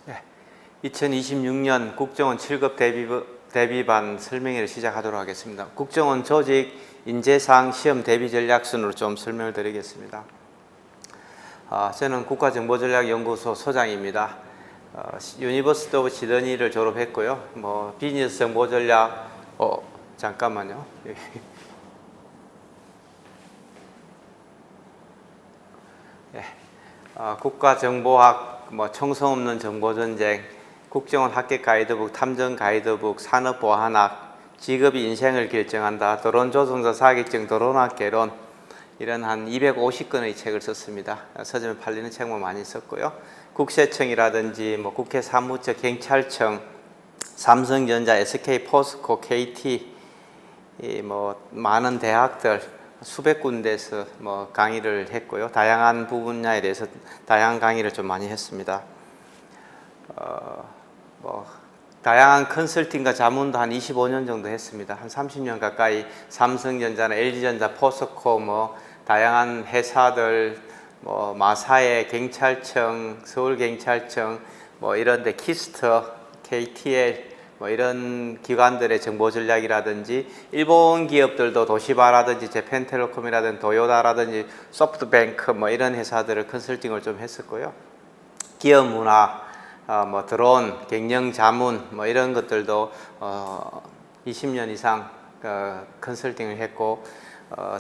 네, 2026년 국정원 7급 대비반 설명회를 시작하도록 하겠습니다. 국정원 조직 인재상 시험 대비 전략 순으로 좀 설명을 드리겠습니다. 저는 국가정보전략연구소 소장입니다. 유니버시티 오브 시드니를 졸업했고요. 비즈니스 정보전략, 잠깐만요. 예, 국가정보학, 청성 없는 정보전쟁, 국정원 합격 가이드북, 탐정 가이드북, 산업보안학, 직업이 인생을 결정한다, 드론조종사 사격증, 드론학 개론, 이런 한 250건의 책을 썼습니다. 서점에 팔리는 책만 많이 썼고요. 국세청이라든지 국회 사무처, 경찰청, 삼성전자, SK 포스코, KT, 많은 대학들 수백 군데에서 강의를 했고요. 다양한 분야에 대해서 다양한 강의를 좀 많이 했습니다. 다양한 컨설팅과 자문도 한 25년 정도 했습니다. 한 30년 가까이 삼성전자나 LG전자, 포스코, 다양한 회사들, 마사회, 경찰청, 서울경찰청, 이런 데 키스터, KTL, 이런 기관들의 정보 전략이라든지, 일본 기업들도 도시바라든지 재팬텔레콤이라든지 도요다라든지 소프트뱅크 이런 회사들을 컨설팅을 좀 했었고요. 기업 문화, 드론, 경영 자문 이런 것들도 20년 이상 컨설팅을 했고,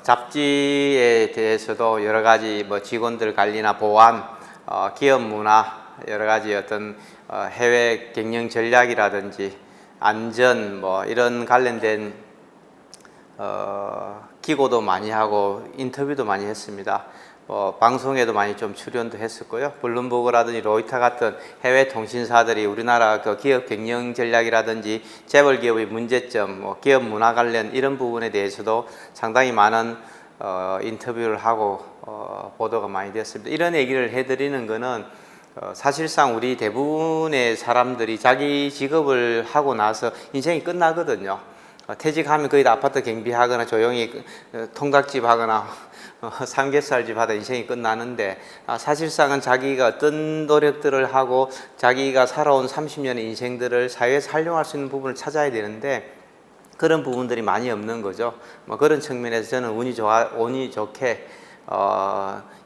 잡지에 대해서도 여러 가지 직원들 관리나 보안, 기업 문화, 여러 가지 어떤 해외 경영 전략이라든지 안전 이런 관련된 기고도 많이 하고 인터뷰도 많이 했습니다. 방송에도 많이 좀 출연도 했었고요. 블룸버그라든지 로이터 같은 해외 통신사들이 우리나라 기업 경영 전략이라든지 재벌 기업의 문제점, 기업 문화 관련 이런 부분에 대해서도 상당히 많은 인터뷰를 하고 보도가 많이 됐습니다. 이런 얘기를 해드리는 거는 사실상 우리 대부분의 사람들이 자기 직업을 하고 나서 인생이 끝나거든요. 퇴직하면 거의 다 아파트 경비하거나 조용히 통닭집 하거나 삼겹살집 하다 인생이 끝나는데, 사실상은 자기가 어떤 노력들을 하고 자기가 살아온 30년의 인생들을 사회에서 활용할 수 있는 부분을 찾아야 되는데 그런 부분들이 많이 없는 거죠. 그런 측면에서 저는 운이 좋게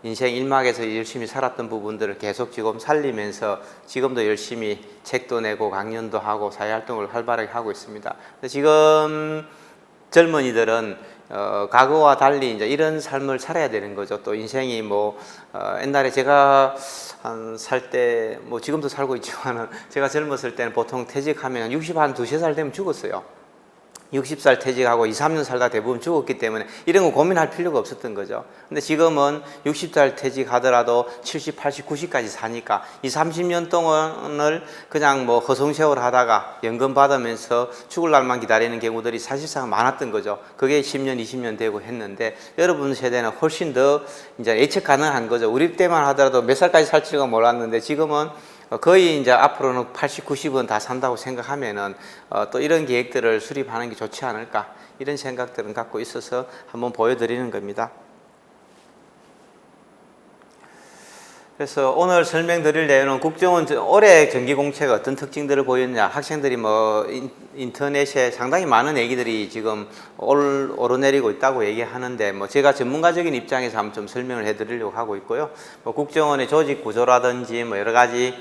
인생 일막에서 열심히 살았던 부분들을 계속 지금 살리면서 지금도 열심히 책도 내고 강연도 하고 사회활동을 활발하게 하고 있습니다. 지금 젊은이들은 과거와 달리 이제 이런 삶을 살아야 되는 거죠. 또 인생이 옛날에 제가 살 때, 지금도 살고 있지만은 제가 젊었을 때는 보통 퇴직하면 60 한 두세 살 되면 죽었어요. 60살 퇴직하고 2, 3년 살다 대부분 죽었기 때문에 이런 거 고민할 필요가 없었던 거죠. 근데 지금은 60살 퇴직하더라도 70, 80, 90까지 사니까 이 30년 동안을 그냥 허송세월 하다가 연금 받으면서 죽을 날만 기다리는 경우들이 사실상 많았던 거죠. 그게 10년, 20년 되고 했는데 여러분 세대는 훨씬 더 이제 예측 가능한 거죠. 우리 때만 하더라도 몇 살까지 살지가 몰랐는데 지금은 거의 이제 앞으로는 80, 90은 다 산다고 생각하면은 또 이런 계획들을 수립하는 게 좋지 않을까, 이런 생각들은 갖고 있어서 한번 보여드리는 겁니다. 그래서 오늘 설명드릴 내용은 국정원 올해 정기공채가 어떤 특징들을 보였냐, 학생들이 인터넷에 상당히 많은 얘기들이 지금 오르내리고 있다고 얘기하는데 제가 전문가적인 입장에서 한번 좀 설명을 해드리려고 하고 있고요. 국정원의 조직 구조라든지 여러 가지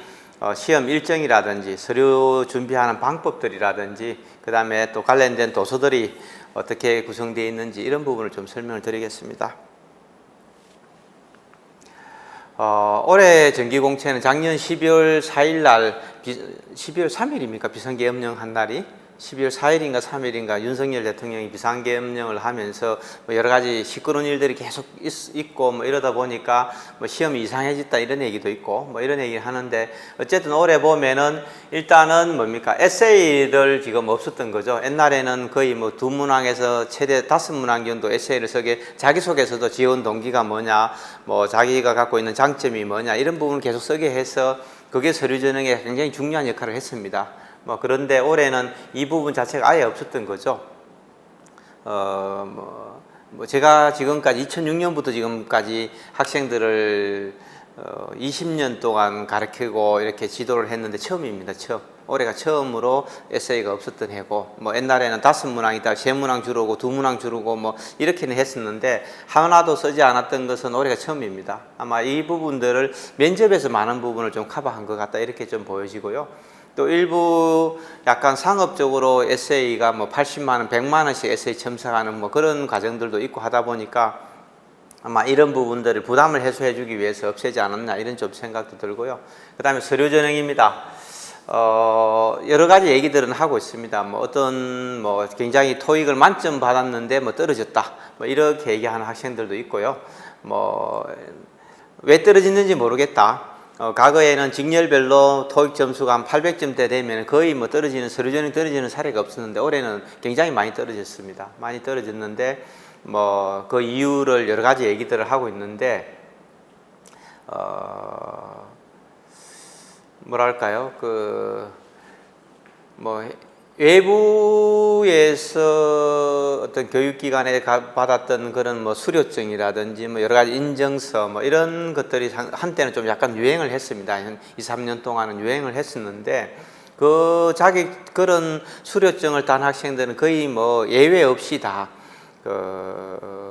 시험 일정이라든지 서류 준비하는 방법들이라든지 그 다음에 또 관련된 도서들이 어떻게 구성되어 있는지 이런 부분을 좀 설명을 드리겠습니다. 올해 정기공채는 작년 12월 4일 날 12월 3일입니까? 비상계엄령 한 날이 12월 4일인가 3일인가 윤석열 대통령이 비상계엄령을 하면서 여러 가지 시끄러운 일들이 계속 있고 이러다 보니까 시험이 이상해졌다 이런 얘기도 있고 이런 얘기를 하는데, 어쨌든 올해 보면은 일단은 에세이를 지금 없었던 거죠. 옛날에는 거의 두 문항에서 최대 5문항 정도 에세이를 쓰게, 자기소개서도 지원 동기가 뭐냐, 자기가 갖고 있는 장점이 뭐냐 이런 부분을 계속 쓰게 해서 그게 서류 전형에 굉장히 중요한 역할을 했습니다. 그런데 올해는 이 부분 자체가 아예 없었던 거죠. 제가 지금까지 2006년부터 지금까지 학생들을 20년 동안 가르치고 이렇게 지도를 했는데 처음입니다. 처음. 올해가 처음으로 에세이가 없었던 해고, 뭐 옛날에는 5문항이다 3문항 줄어오고 2문항 줄어오고 뭐 이렇게는 했었는데 하나도 쓰지 않았던 것은 올해가 처음입니다. 아마 이 부분들을 면접에서 많은 부분을 좀 커버한 것 같다 이렇게 좀 보여지고요. 또 일부 약간 상업적으로 에세이가 뭐 80만 원, 100만 원씩 에세이 첨삭하는 뭐 그런 과정들도 있고 하다 보니까 아마 이런 부분들을 부담을 해소해 주기 위해서 없애지 않았나 이런 좀 생각도 들고요. 그 다음에 서류 전형입니다. 여러 가지 얘기들은 하고 있습니다. 뭐 어떤 뭐 굉장히 토익을 만점 받았는데 뭐 떨어졌다. 뭐 이렇게 얘기하는 학생들도 있고요. 뭐 왜 떨어졌는지 모르겠다. 과거에는 직렬별로 토익 점수가 한 800점대 되면 거의 뭐 떨어지는 서류 전형이 떨어지는 사례가 없었는데 올해는 굉장히 많이 떨어졌습니다. 많이 떨어졌는데 뭐 그 이유를 여러 가지 얘기들을 하고 있는데 뭐랄까요? 뭐 외부에서 어떤 교육기관에 받았던 그런 뭐 수료증이라든지 뭐 여러 가지 인증서 뭐 이런 것들이 한때는 좀 약간 유행을 했습니다. 한 2, 3년 동안은 유행을 했었는데 그런 수료증을 딴 학생들은 거의 뭐 예외 없이 다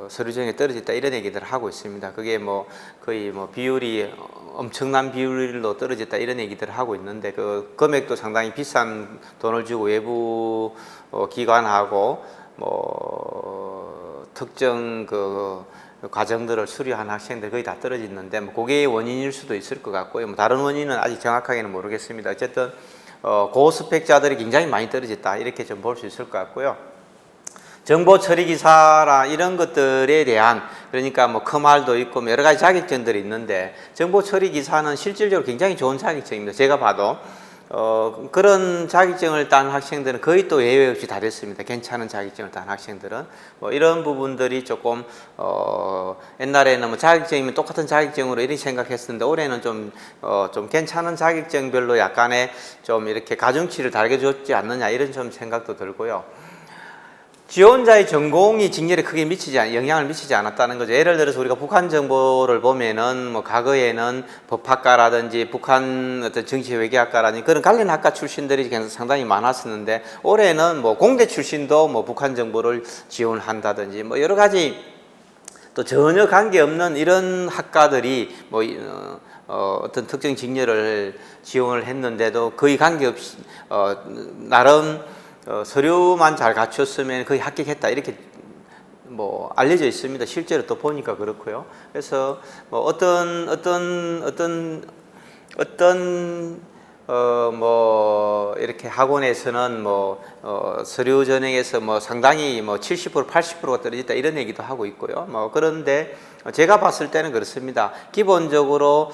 서류 전형에 떨어졌다 이런 얘기들을 하고 있습니다. 그게 뭐 거의 뭐 비율이 엄청난 비율로 떨어졌다 이런 얘기들을 하고 있는데 그 금액도 상당히 비싼 돈을 주고 외부 기관하고 뭐 특정 그 과정들을 수료한 학생들 거의 다 떨어졌는데 뭐 그게 원인일 수도 있을 것 같고요. 뭐 다른 원인은 아직 정확하게는 모르겠습니다. 어쨌든 고스펙자들이 굉장히 많이 떨어졌다 이렇게 좀 볼 수 있을 것 같고요. 정보 처리 기사라 이런 것들에 대한 그러니까 뭐 커말도 있고 여러 가지 자격증들이 있는데 정보 처리 기사는 실질적으로 굉장히 좋은 자격증입니다. 제가 봐도 그런 자격증을 딴 학생들은 거의 또 예외 없이 다 됐습니다. 괜찮은 자격증을 딴 학생들은 뭐 이런 부분들이 조금 옛날에는 뭐 자격증이면 똑같은 자격증으로 이렇게 생각했었는데 올해는 좀 괜찮은 자격증별로 약간의 좀 이렇게 가중치를 달겨줬지 않느냐 이런 좀 생각도 들고요. 지원자의 전공이 직렬에 크게 영향을 미치지 않았다는 거죠. 예를 들어서 우리가 북한 정보를 보면은 뭐 과거에는 법학과라든지 북한 어떤 정치외교학과라든지 그런 관련 학과 출신들이 상당히 많았었는데 올해는 뭐 공대 출신도 뭐 북한 정보를 지원한다든지 뭐 여러 가지 또 전혀 관계없는 이런 학과들이 뭐 어떤 특정 직렬을 지원을 했는데도 거의 관계없이 나름 서류만 잘 갖췄으면 거의 합격했다 이렇게 뭐 알려져 있습니다. 실제로 또 보니까 그렇고요. 그래서 뭐 뭐 이렇게 학원에서는 뭐 서류 전형에서 뭐 상당히 뭐 70% 80%가 떨어졌다 이런 얘기도 하고 있고요. 뭐 그런데 제가 봤을 때는 그렇습니다. 기본적으로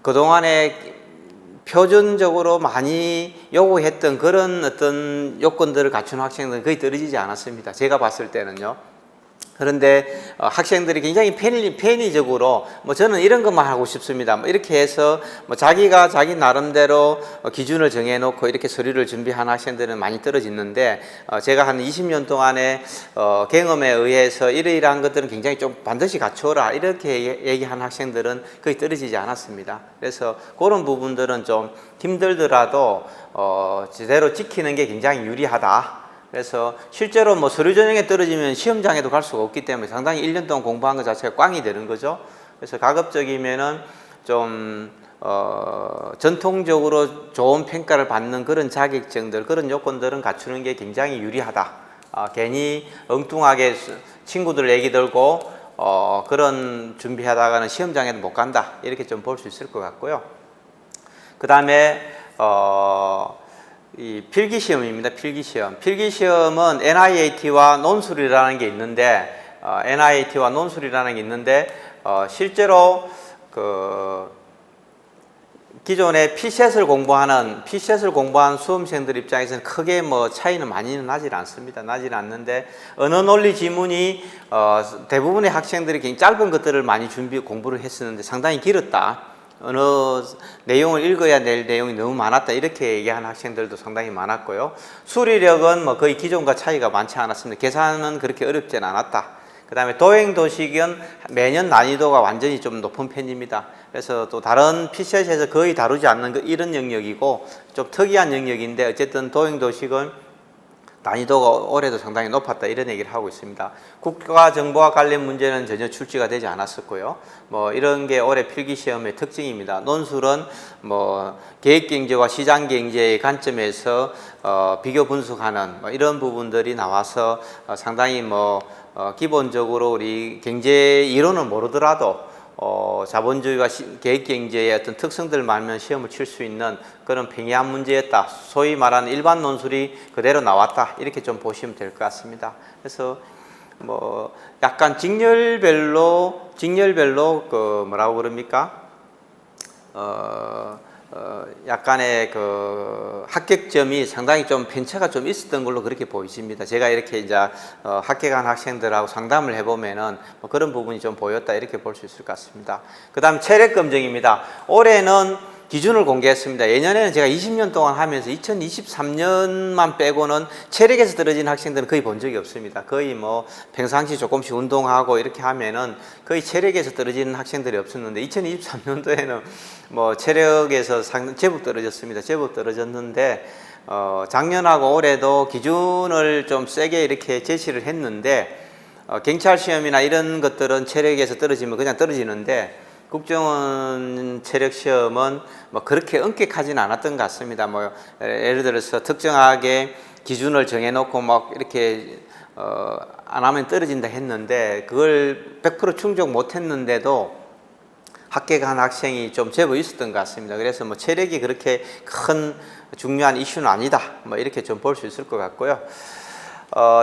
그동안에 표준적으로 많이 요구했던 그런 어떤 요건들을 갖춘 학생들은 거의 떨어지지 않았습니다. 제가 봤을 때는요. 그런데 학생들이 굉장히 편의적으로 뭐 저는 이런 것만 하고 싶습니다. 뭐 이렇게 해서 뭐 자기가 자기 나름대로 기준을 정해놓고 이렇게 서류를 준비한 학생들은 많이 떨어지는데 제가 한 20년 동안의 경험에 의해서 이러이러한 것들은 굉장히 좀 반드시 갖춰라 이렇게 얘기한 학생들은 거의 떨어지지 않았습니다. 그래서 그런 부분들은 좀 힘들더라도 제대로 지키는 게 굉장히 유리하다. 그래서 실제로 뭐 서류 전형에 떨어지면 시험장에도 갈 수가 없기 때문에 상당히 1년 동안 공부한 것 자체가 꽝이 되는 거죠. 그래서 가급적이면은 좀 전통적으로 좋은 평가를 받는 그런 자격증들, 그런 요건들은 갖추는 게 굉장히 유리하다. 괜히 엉뚱하게 친구들 얘기 들고 그런 준비하다가는 시험장에도 못 간다. 이렇게 좀 볼 수 있을 것 같고요. 그 다음에 이 필기시험입니다. 필기시험은 NIAT와 논술이라는 게 있는데 NIAT와 논술이라는 게 있는데 실제로 그 기존에 PCET을 공부한 수험생들 입장에서는 크게 뭐 차이는 많이는 나질 않습니다. 나질 않는데 언어 논리 지문이 대부분의 학생들이 굉장히 짧은 것들을 많이 공부를 했었는데 상당히 길었다. 어느 내용을 읽어야 될 내용이 너무 많았다 이렇게 얘기하는 학생들도 상당히 많았고요. 수리력은 뭐 거의 기존과 차이가 많지 않았습니다. 계산은 그렇게 어렵지는 않았다. 그다음에 도행도식은 매년 난이도가 완전히 좀 높은 편입니다. 그래서 또 다른 PCS에서 거의 다루지 않는 이런 영역이고 좀 특이한 영역인데 어쨌든 도행도식은 난이도가 올해도 상당히 높았다 이런 얘기를 하고 있습니다. 국가정보와 관련 문제는 전혀 출제가 되지 않았었고요. 뭐 이런 게 올해 필기시험의 특징입니다. 논술은 뭐 계획경제와 시장경제의 관점에서 비교 분석하는 뭐 이런 부분들이 나와서 상당히 기본적으로 우리 경제 이론을 모르더라도 자본주의와 계획경제의 어떤 특성들을 알면 시험을 칠 수 있는 그런 평이한 문제였다. 소위 말하는 일반 논술이 그대로 나왔다. 이렇게 좀 보시면 될 것 같습니다. 그래서 뭐 약간 직렬별로 그 뭐라고 그럽니까? 약간의 그 합격점이 상당히 좀 편차가 좀 있었던 걸로 그렇게 보이십니다. 제가 이렇게 이제 합격한 학생들하고 상담을 해보면은 뭐 그런 부분이 좀 보였다 이렇게 볼 수 있을 것 같습니다. 그 다음 체력 검증입니다. 올해는 기준을 공개했습니다. 예년에는 제가 20년 동안 하면서 2023년만 빼고는 체력에서 떨어진 학생들은 거의 본 적이 없습니다. 거의 뭐 평상시 조금씩 운동하고 이렇게 하면은 거의 체력에서 떨어지는 학생들이 없었는데 2023년도에는 뭐 체력에서 제법 떨어졌습니다. 제법 떨어졌는데 작년하고 올해도 기준을 좀 세게 이렇게 제시를 했는데 경찰 시험이나 이런 것들은 체력에서 떨어지면 그냥 떨어지는데 국정원 체력 시험은 뭐 그렇게 엄격하지는 않았던 것 같습니다. 뭐 예를 들어서 특정하게 기준을 정해놓고 막 이렇게 안 하면 떨어진다 했는데 그걸 100% 충족 못했는데도 합격한 학생이 좀 제법 있었던 것 같습니다. 그래서 뭐 체력이 그렇게 큰 중요한 이슈는 아니다. 뭐 이렇게 좀 볼 수 있을 것 같고요.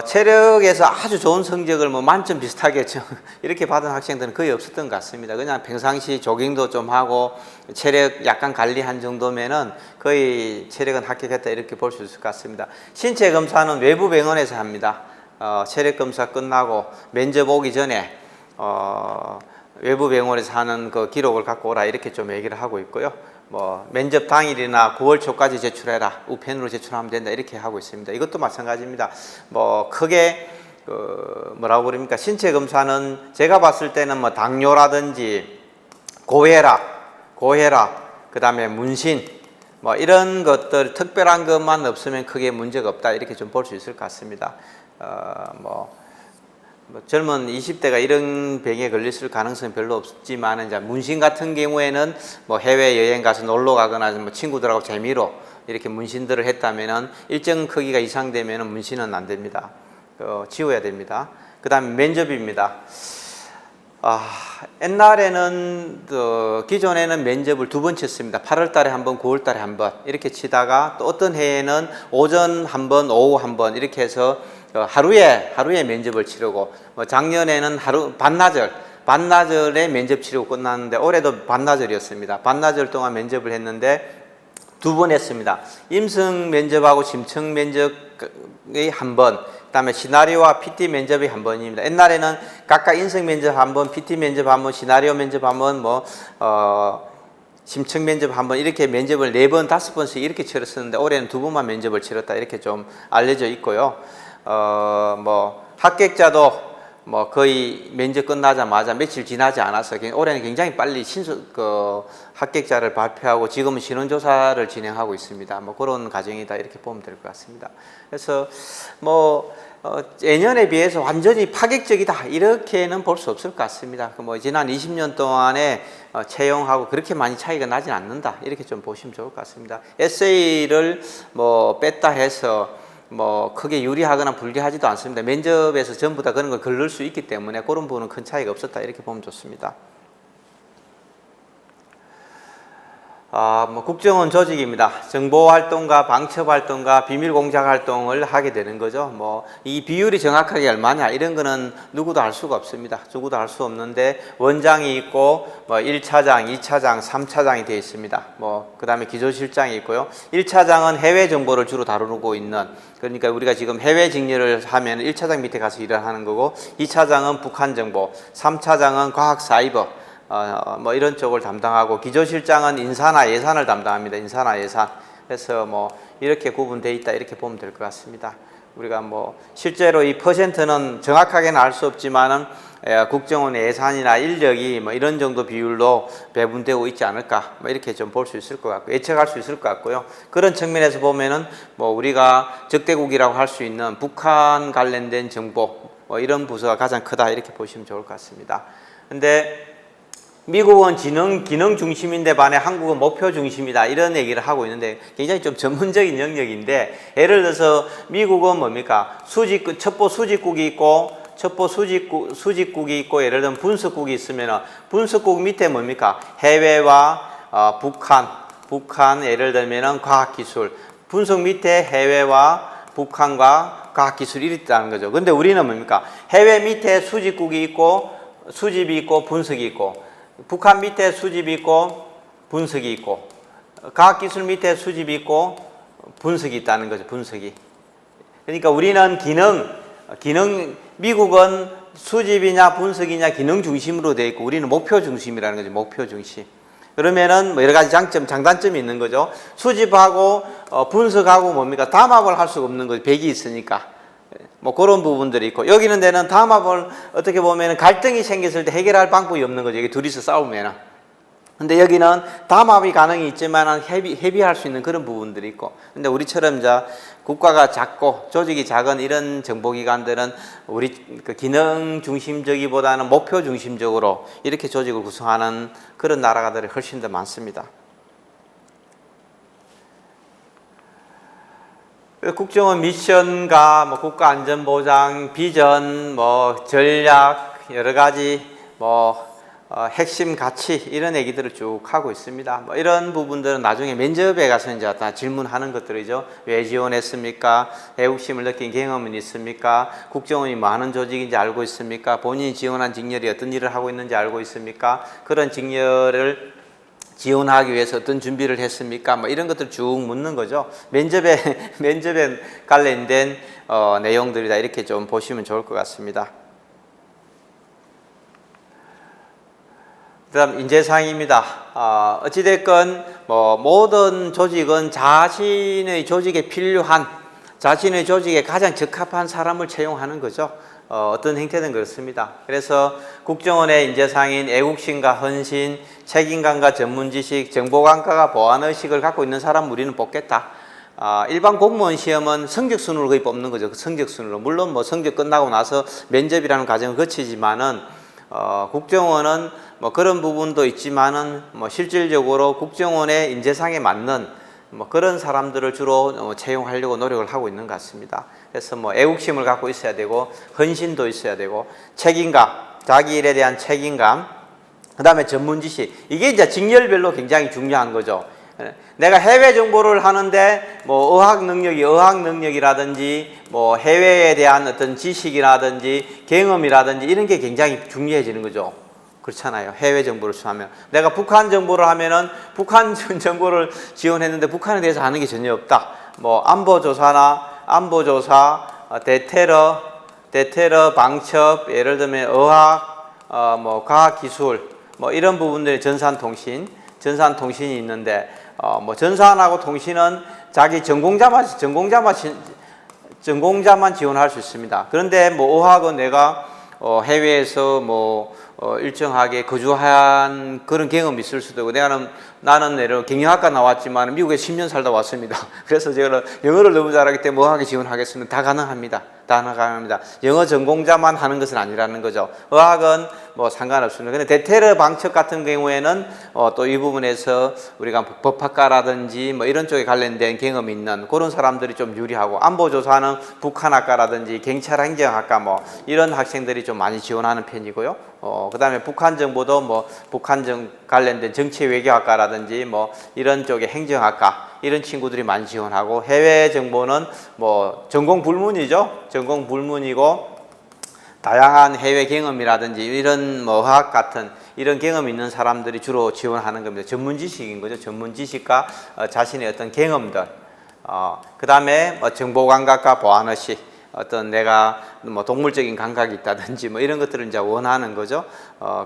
체력에서 아주 좋은 성적을 뭐 만점 비슷하게 이렇게 받은 학생들은 거의 없었던 것 같습니다. 그냥 평상시 조깅도 좀 하고 체력 약간 관리한 정도면은 거의 체력은 합격했다 이렇게 볼 수 있을 것 같습니다. 신체 검사는 외부 병원에서 합니다. 체력 검사 끝나고 면접 오기 전에 외부 병원에서 하는 그 기록을 갖고 오라 이렇게 좀 얘기를 하고 있고요. 뭐 면접 당일이나 9월 초까지 제출해라, 우편으로 제출하면 된다 이렇게 하고 있습니다. 이것도 마찬가지입니다. 뭐 크게 뭐라고 그럽니까? 신체 검사는 제가 봤을 때는 뭐 당뇨라든지 고혈압, 그 다음에 문신 뭐 이런 것들 특별한 것만 없으면 크게 문제가 없다 이렇게 좀 볼 수 있을 것 같습니다. 젊은 20대가 이런 병에 걸렸을 가능성이 별로 없지만 이제 문신 같은 경우에는 뭐 해외 여행 가서 놀러 가거나 뭐 친구들하고 재미로 이렇게 문신들을 했다면은 일정 크기가 이상되면은 문신은 안 됩니다. 지워야 됩니다. 그 다음에 면접입니다. 옛날에는 기존에는 면접을 2번 쳤습니다. 8월 달에 한 번, 9월 달에 한 번 이렇게 치다가 또 어떤 해에는 오전 한 번, 오후 한 번 이렇게 해서 하루에 면접을 치르고 작년에는 반나절에 면접 치르고 끝났는데 올해도 반나절이었습니다. 반나절 동안 면접을 했는데 2번 했습니다. 임성 면접하고 심층 면접이 한 번, 그다음에 시나리오와 PT 면접이 한 번입니다. 옛날에는 각각 인성 면접 한 번, PT 면접 한 번, 시나리오 면접 한 번, 심층 면접 한 번 이렇게 면접을 4번, 5번씩 이렇게 치렀었는데 올해는 2번만 면접을 치렀다 이렇게 좀 알려져 있고요. 합격자도 거의 면접 끝나자마자 며칠 지나지 않아서 올해는 굉장히 빨리 합격자를 발표하고 지금은 신원조사를 진행하고 있습니다. 그런 과정이다 이렇게 보면 될 것 같습니다. 그래서 예년에 비해서 완전히 파격적이다 이렇게는 볼 수 없을 것 같습니다. 지난 20년 동안에 채용하고 그렇게 많이 차이가 나진 않는다 이렇게 좀 보시면 좋을 것 같습니다. 에세이를 뺐다 해서 크게 유리하거나 불리하지도 않습니다. 면접에서 전부 다 그런 걸 걸릴 수 있기 때문에 그런 부분은 큰 차이가 없었다 이렇게 보면 좋습니다. 국정원 조직입니다. 정보활동과 방첩활동과 비밀공작활동을 하게 되는 거죠. 이 비율이 정확하게 얼마냐 이런 거는 누구도 알 수가 없습니다. 누구도 알 수 없는데 원장이 있고 1차장, 2차장, 3차장이 되어 있습니다. 그 다음에 기조실장이 있고요. 1차장은 해외 정보를 주로 다루고 있는, 그러니까 우리가 지금 해외 직렬을 하면 1차장 밑에 가서 일을 하는 거고, 2차장은 북한 정보, 3차장은 과학 사이버 이런 쪽을 담당하고, 기조실장은 인사나 예산을 담당합니다. 인사나 예산. 그래서 이렇게 구분되어 있다 이렇게 보면 될 것 같습니다. 우리가 뭐 실제로 이 퍼센트는 정확하게는 알 수 없지만은 국정원의 예산이나 인력이 뭐 이런 정도 비율로 배분되고 있지 않을까 뭐 이렇게 좀 볼 수 있을 것 같고 예측할 수 있을 것 같고요. 그런 측면에서 보면은 뭐 우리가 적대국이라고 할 수 있는 북한 관련된 정보 뭐 이런 부서가 가장 크다 이렇게 보시면 좋을 것 같습니다. 근데 미국은 기능 중심인데 반해 한국은 목표 중심이다 이런 얘기를 하고 있는데 굉장히 좀 전문적인 영역인데 예를 들어서 미국은 뭡니까? 첩보 수집국이 있고 수집국이 있고 예를 들면 분석국이 있으면 분석국 밑에 뭡니까? 해외와 북한 예를 들면 과학기술 분석 밑에 해외와 북한과 과학기술이 있다는 거죠. 근데 우리는 뭡니까? 해외 밑에 수집국이 있고 수집이 있고 분석이 있고 북한 밑에 수집이 있고 분석이 있고 과학기술 밑에 수집이 있고 분석이 있다는 거죠. 분석이. 그러니까 우리는 미국은 수집이냐 분석이냐 기능 중심으로 되어 있고 우리는 목표 중심이라는 거죠. 목표 중심. 그러면은 뭐 여러 가지 장단점이 있는 거죠. 수집하고 분석하고 뭡니까? 담합을 할 수가 없는 거죠. 백이 있으니까. 뭐 그런 부분들이 있고 여기는 데는 담합을 어떻게 보면 갈등이 생겼을 때 해결할 방법이 없는 거죠. 여기 둘이서 싸우면은. 근데 여기는 담합이 가능이 있지만 협의할 수 있는 그런 부분들이 있고 근데 우리처럼 이제 국가가 작고 조직이 작은 이런 정보기관들은 우리 그 기능 중심적이보다는 목표 중심적으로 이렇게 조직을 구성하는 그런 나라들이 훨씬 더 많습니다. 국정원 미션과 뭐 국가안전보장, 비전, 뭐 전략 여러 가지 핵심 가치 이런 얘기들을 쭉 하고 있습니다. 뭐 이런 부분들은 나중에 면접에 가서 이제 다 질문하는 것들이죠. 왜 지원했습니까? 애국심을 느낀 경험은 있습니까? 국정원이 뭐 하는 조직인지 알고 있습니까? 본인이 지원한 직렬이 어떤 일을 하고 있는지 알고 있습니까? 그런 직렬을 지원하기 위해서 어떤 준비를 했습니까? 뭐 이런 것들 쭉 묻는 거죠. 면접에 관련된 내용들이다 이렇게 좀 보시면 좋을 것 같습니다. 그다음 인재상입니다. 어찌됐건 뭐 모든 조직은 자신의 조직에 필요한 자신의 조직에 가장 적합한 사람을 채용하는 거죠. 어떤 형태든 그렇습니다. 그래서 국정원의 인재상인 애국심과 헌신, 책임감과 전문지식, 정보감과 보안의식을 갖고 있는 사람 우리는 뽑겠다. 일반 공무원 시험은 성적순으로 거의 뽑는 거죠. 성적순으로. 물론 뭐 성적 끝나고 나서 면접이라는 과정을 거치지만은 국정원은 뭐 그런 부분도 있지만은 뭐 실질적으로 국정원의 인재상에 맞는 뭐 그런 사람들을 주로 채용하려고 노력을 하고 있는 것 같습니다. 그래서 뭐 애국심을 갖고 있어야 되고 헌신도 있어야 되고 책임감, 자기 일에 대한 책임감, 그 다음에 전문지식 이게 이제 직렬별로 굉장히 중요한 거죠. 내가 해외 정보를 하는데 뭐 의학 능력이라든지 뭐 해외에 대한 어떤 지식이라든지 경험이라든지 이런 게 굉장히 중요해지는 거죠. 그렇잖아요. 해외 정보를 수하면 내가 북한 정보를 하면은 북한 정보를 지원했는데 북한에 대해서 아는 게 전혀 없다. 뭐 안보조사, 대테러 방첩, 예를 들면 의학, 뭐 과학기술, 뭐 이런 부분들이 전산통신이 있는데 뭐 전산하고 통신은 자기 전공자만 지원할 수 있습니다. 그런데 뭐 의학은 내가 해외에서 뭐 일정하게 거주한 그런 경험이 있을 수도 있고 나는 예를 경영학과 나왔지만 미국에 10년 살다 왔습니다. 그래서 제가 영어를 너무 잘하기 때문에 의학에 지원하겠으면 다 가능합니다. 영어 전공자만 하는 것은 아니라는 거죠. 의학은 뭐 상관없습니다. 근데 대테러 방첩 같은 경우에는 또 이 부분에서 우리가 법학과라든지 뭐 이런 쪽에 관련된 경험이 있는 그런 사람들이 좀 유리하고 안보조사는 북한학과라든지 경찰 행정학과 뭐 이런 학생들이 좀 많이 지원하는 편이고요. 그 다음에 북한 정보도 뭐 북한 관련된 정치 외교학과라든지 뭐 이런 쪽에 행정학과 이런 친구들이 많이 지원하고 해외 정보는 뭐 전공 불문이고 다양한 해외 경험이라든지 이런 뭐 의학 같은 이런 경험 있는 사람들이 주로 지원하는 겁니다. 전문 지식인 거죠. 전문 지식과 자신의 어떤 경험들. 그 다음에 뭐 정보 감각과 보안의식. 어떤 내가 뭐 동물적인 감각이 있다든지 뭐 이런 것들을 이제 원하는 거죠.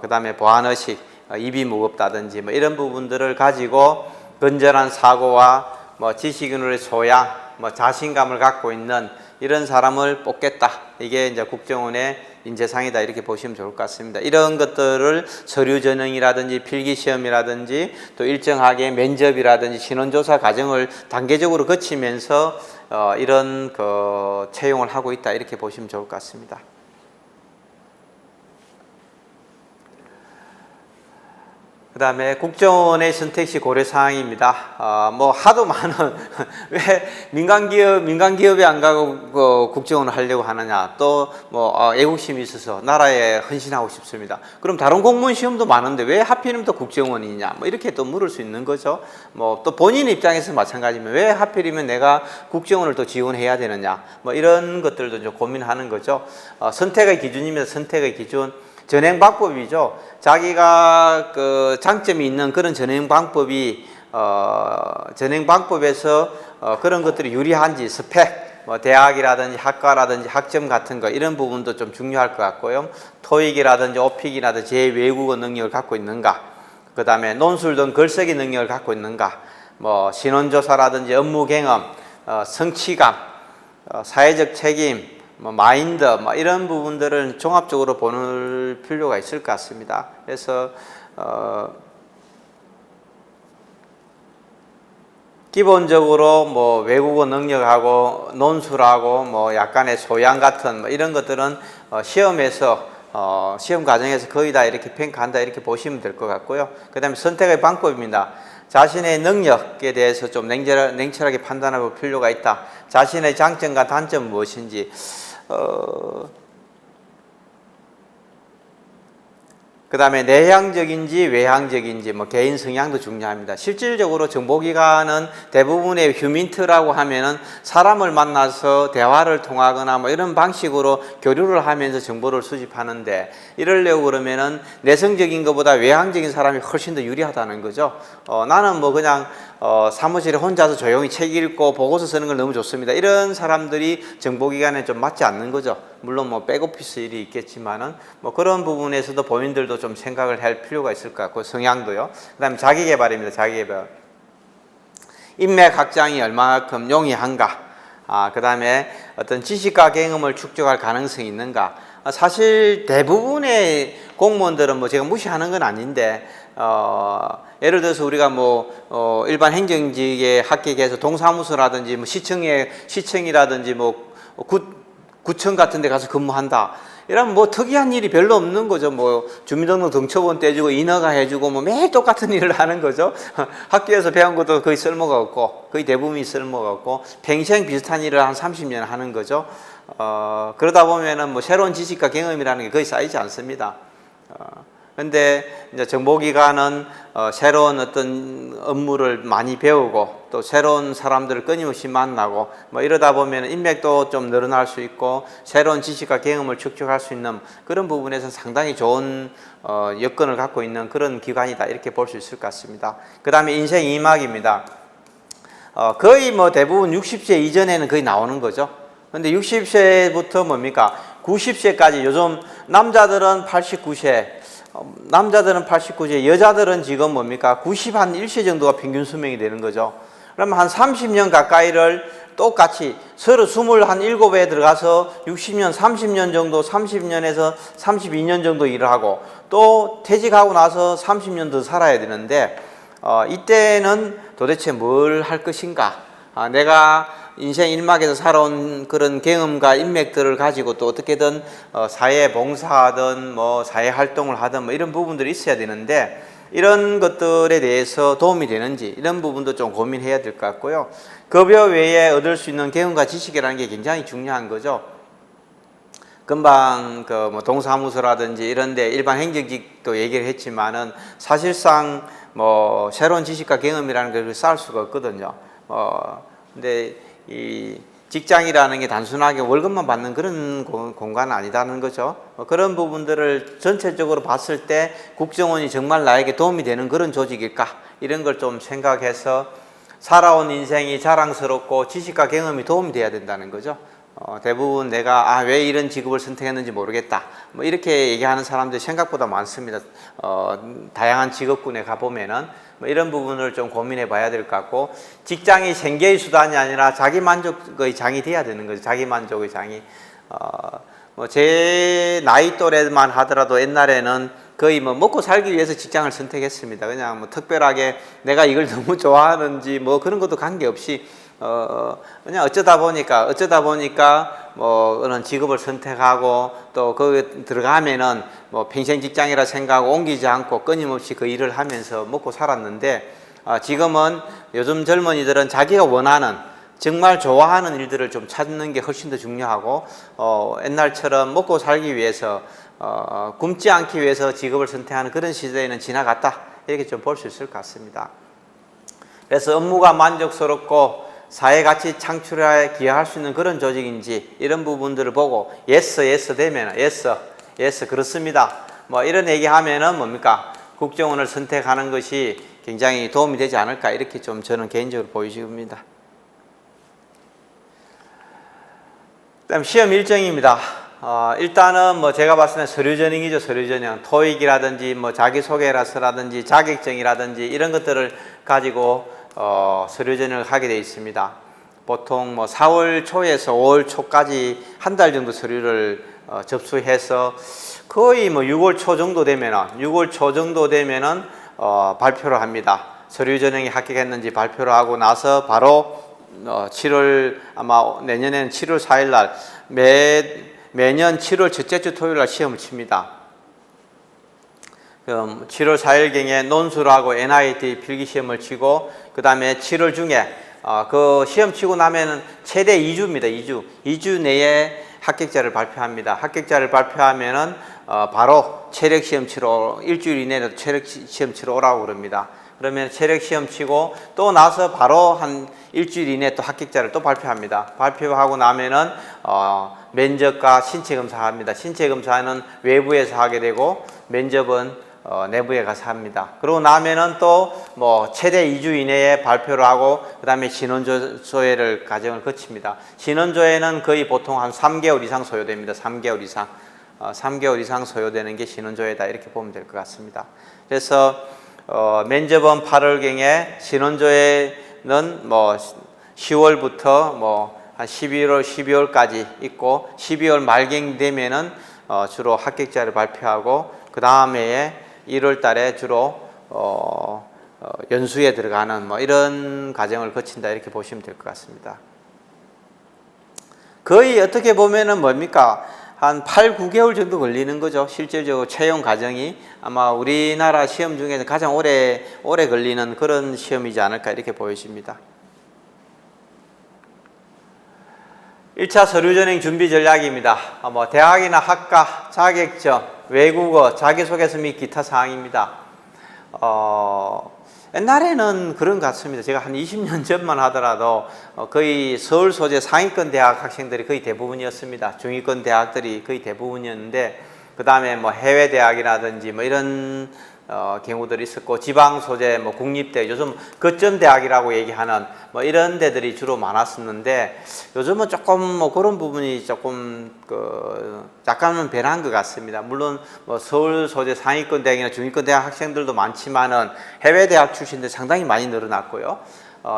그 다음에 보안의식, 입이 무겁다든지 뭐 이런 부분들을 가지고 건전한 사고와 뭐 지식인의 소양, 뭐 자신감을 갖고 있는 이런 사람을 뽑겠다. 이게 이제 국정원의 인재상이다 이렇게 보시면 좋을 것 같습니다. 이런 것들을 서류 전형이라든지 필기 시험이라든지 또 일정하게 면접이라든지 신원조사 과정을 단계적으로 거치면서 이런 채용을 하고 있다 이렇게 보시면 좋을 것 같습니다. 그 다음에 국정원의 선택시 고려사항입니다. 뭐 하도 많은 왜 민간기업에 안 가고 국정원을 하려고 하느냐, 또 뭐 애국심이 있어서 나라에 헌신하고 싶습니다. 그럼 다른 공무원 시험도 많은데 왜 하필이면 또 국정원이냐, 뭐 이렇게 또 물을 수 있는 거죠. 뭐 또 본인 입장에서 마찬가지면 왜 하필이면 내가 국정원을 또 지원해야 되느냐, 뭐 이런 것들도 좀 고민하는 거죠. 선택의 기준입니다. 선택의 기준. 전행 방법이죠. 자기가 그 장점이 있는 그런 전행 방법이 전행 방법에서 그런 것들이 유리한지 스펙, 뭐 대학이라든지 학과라든지 학점 같은 거 이런 부분도 좀 중요할 것 같고요. 토익이라든지 오픽이라든지 제 외국어 능력을 갖고 있는가, 그 다음에 논술 등 글쓰기 능력을 갖고 있는가, 뭐 신원조사라든지 업무 경험, 성취감, 사회적 책임, 뭐 마인드, 뭐 이런 부분들을 종합적으로 보는 필요가 있을 것 같습니다. 그래서 기본적으로 뭐 외국어 능력하고 논술하고 뭐 약간의 소양 같은 뭐 이런 것들은 시험에서 시험 과정에서 거의 다 이렇게 평가한다 이렇게 보시면 될 것 같고요. 그 다음에 선택의 방법입니다. 자신의 능력에 대해서 좀 냉철하게 판단해 볼 필요가 있다. 자신의 장점과 단점은 무엇인지, 그 다음에 내향적인지 외향적인지 뭐 개인 성향도 중요합니다. 실질적으로 정보기관은 대부분의 휴민트라고 하면은 사람을 만나서 대화를 통하거나 뭐 이런 방식으로 교류를 하면서 정보를 수집하는데, 이러려고 그러면은 내성적인 것보다 외향적인 사람이 훨씬 더 유리하다는 거죠. 나는 뭐 그냥 사무실에 혼자서 조용히 책 읽고 보고서 쓰는 걸 너무 좋습니다. 이런 사람들이 정보기관에 좀 맞지 않는 거죠. 물론 뭐 백오피스 일이 있겠지만은 뭐 그런 부분에서도 본인들도 좀 생각을 할 필요가 있을 것 같고, 성향도요. 그 다음에 자기개발입니다. 자기개발. 인맥 확장이 얼마만큼 용이한가. 그 다음에 어떤 지식과 경험을 축적할 가능성이 있는가. 사실 대부분의 공무원들은 뭐 제가 무시하는 건 아닌데, 예를 들어서 우리가 뭐 일반 행정직에 합격해서 동사무소라든지 뭐 시청이라든지 뭐 구청 같은 데 가서 근무한다. 이러면 뭐 특이한 일이 별로 없는 거죠. 뭐 주민등록 등초본 떼주고 인허가 해주고 뭐 매일 똑같은 일을 하는 거죠. 학교에서 배운 것도 거의 쓸모가 없고, 거의 대부분이 쓸모가 없고, 평생 비슷한 일을 한 30년 하는 거죠. 그러다 보면은 뭐 새로운 지식과 경험이라는 게 거의 쌓이지 않습니다. 근데 이제 정보기관은 새로운 어떤 업무를 많이 배우고 또 새로운 사람들을 끊임없이 만나고 뭐 이러다 보면 인맥도 좀 늘어날 수 있고 새로운 지식과 경험을 축적할 수 있는 그런 부분에서 상당히 좋은 여건을 갖고 있는 그런 기관이다 이렇게 볼 수 있을 것 같습니다. 그 다음에 인생 2막입니다. 거의 뭐 대부분 60세 이전에는 거의 나오는 거죠. 근데 60세부터 뭡니까? 90세까지 요즘 남자들은 89세, 남자들은 89세, 여자들은 지금 뭡니까? 91세 정도가 평균 수명이 되는 거죠. 그러면 한 30년 가까이를 똑같이 서로 27에 들어가서 60년, 30년 정도, 30년에서 32년 정도 일을 하고 또 퇴직하고 나서 30년 더 살아야 되는데, 이때는 도대체 뭘 할 것인가? 내가 인생 1막에서 살아온 그런 경험과 인맥들을 가지고 또 어떻게든 사회에 봉사하든 뭐 사회 활동을 하든 뭐 이런 부분들이 있어야 되는데, 이런 것들에 대해서 도움이 되는지 이런 부분도 좀 고민해야 될 것 같고요. 급여 외에 얻을 수 있는 경험과 지식이라는 게 굉장히 중요한 거죠. 금방 뭐 동사무소라든지 이런 데 일반 행정직도 얘기를 했지만은 사실상 뭐 새로운 지식과 경험이라는 걸 쌓을 수가 없거든요. 근데 이 직장이라는 게 단순하게 월급만 받는 그런 공간은 아니다는 거죠. 그런 부분들을 전체적으로 봤을 때 국정원이 정말 나에게 도움이 되는 그런 조직일까? 이런 걸 좀 생각해서 살아온 인생이 자랑스럽고 지식과 경험이 도움이 돼야 된다는 거죠. 대부분 내가 왜 이런 직업을 선택했는지 모르겠다. 뭐 이렇게 얘기하는 사람들이 생각보다 많습니다. 다양한 직업군에 가보면은 뭐 이런 부분을 좀 고민해 봐야 될 것 같고, 직장이 생계의 수단이 아니라 자기 만족의 장이 돼야 되는 거죠. 자기 만족의 장이. 뭐 제 나이 또래만 하더라도 옛날에는 거의 뭐 먹고 살기 위해서 직장을 선택했습니다. 그냥 뭐 특별하게 내가 이걸 너무 좋아하는지 뭐 그런 것도 관계없이 그냥 어쩌다 보니까 뭐 그런 직업을 선택하고 또 거기 들어가면은 뭐 평생 직장이라 생각하고 옮기지 않고 끊임없이 그 일을 하면서 먹고 살았는데, 지금은 요즘 젊은이들은 자기가 원하는 정말 좋아하는 일들을 좀 찾는 게 훨씬 더 중요하고, 옛날처럼 먹고 살기 위해서 굶지 않기 위해서 직업을 선택하는 그런 시대에는 지나갔다, 이렇게 좀 볼 수 있을 것 같습니다. 그래서 업무가 만족스럽고 사회 가치 창출에 기여할 수 있는 그런 조직인지 이런 부분들을 보고 yes 되면 yes 그렇습니다, 뭐 이런 얘기하면은 뭡니까, 국정원을 선택하는 것이 굉장히 도움이 되지 않을까, 이렇게 좀 저는 개인적으로 보여집니다. 그다음 시험 일정입니다. 일단은 뭐 제가 봤을 때 서류 전형이죠. 서류 전형. 토익이라든지 뭐 자기소개라든지 자격증이라든지 이런 것들을 가지고 서류 전형을 하게 되어 있습니다. 보통 뭐 4월 초에서 5월 초까지 한 달 정도 서류를 접수해서 거의 뭐 6월 초 정도 되면은 발표를 합니다. 서류 전형이 합격했는지 발표를 하고 나서 바로 7월, 아마 내년에는 7월 4일 날 매년 7월 첫째 주 토요일 날 시험을 칩니다. 그럼 7월 4일경에 논술을 하고 NIT 필기시험을 치고, 그 다음에 7월 중에 그 시험 치고 나면은 최대 2주입니다. 2주 내에 합격자를 발표합니다. 합격자를 발표하면은 바로 체력시험 치러, 일주일 이내에 체력시험 치러 오라고 그럽니다. 그러면 체력시험 치고 또 나서 바로 한 일주일 이내에 또 합격자를 또 발표합니다. 발표하고 나면은 면접과 신체검사 합니다. 신체검사는 외부에서 하게 되고 면접은 내부에 가서 합니다. 그러고 나면은 또 뭐 최대 2주 이내에 발표를 하고 그 다음에 신원조회를 과정을 거칩니다. 신원조회는 거의 보통 한 3개월 이상 소요됩니다. 3개월 이상. 3개월 이상 소요되는 게 신원조회다, 이렇게 보면 될 것 같습니다. 그래서 면접은 8월경에, 신원조회는 뭐 10월부터 뭐 한 12월까지 있고, 12월 말경 되면은 주로 합격자를 발표하고, 그 다음에 1월 달에 주로 연수에 들어가는 뭐 이런 과정을 거친다, 이렇게 보시면 될 것 같습니다. 거의 어떻게 보면은 뭡니까? 한 8, 9개월 정도 걸리는 거죠. 실질적으로 채용 과정이 아마 우리나라 시험 중에서 가장 오래 걸리는 그런 시험이지 않을까, 이렇게 보여집니다. 1차 서류 전형 준비 전략입니다. 뭐 대학이나 학과, 자격증, 외국어, 자기소개서 및 기타 사항입니다. 옛날에는 그런 것 같습니다. 제가 한 20년 전만 하더라도 거의 서울 소재 상위권 대학 학생들이 거의 대부분이었습니다. 중위권 대학들이 거의 대부분이었는데, 그 다음에 뭐 해외 대학이라든지 뭐 이런 경우들이 있었고, 지방 소재 뭐 국립대, 요즘 거점 대학이라고 얘기하는 뭐 이런 데들이 주로 많았었는데, 요즘은 조금 뭐 그런 부분이 조금 약간은 변한 것 같습니다. 물론 뭐 서울 소재 상위권 대학이나 중위권 대학 학생들도 많지만은 해외 대학 출신들 상당히 많이 늘어났고요.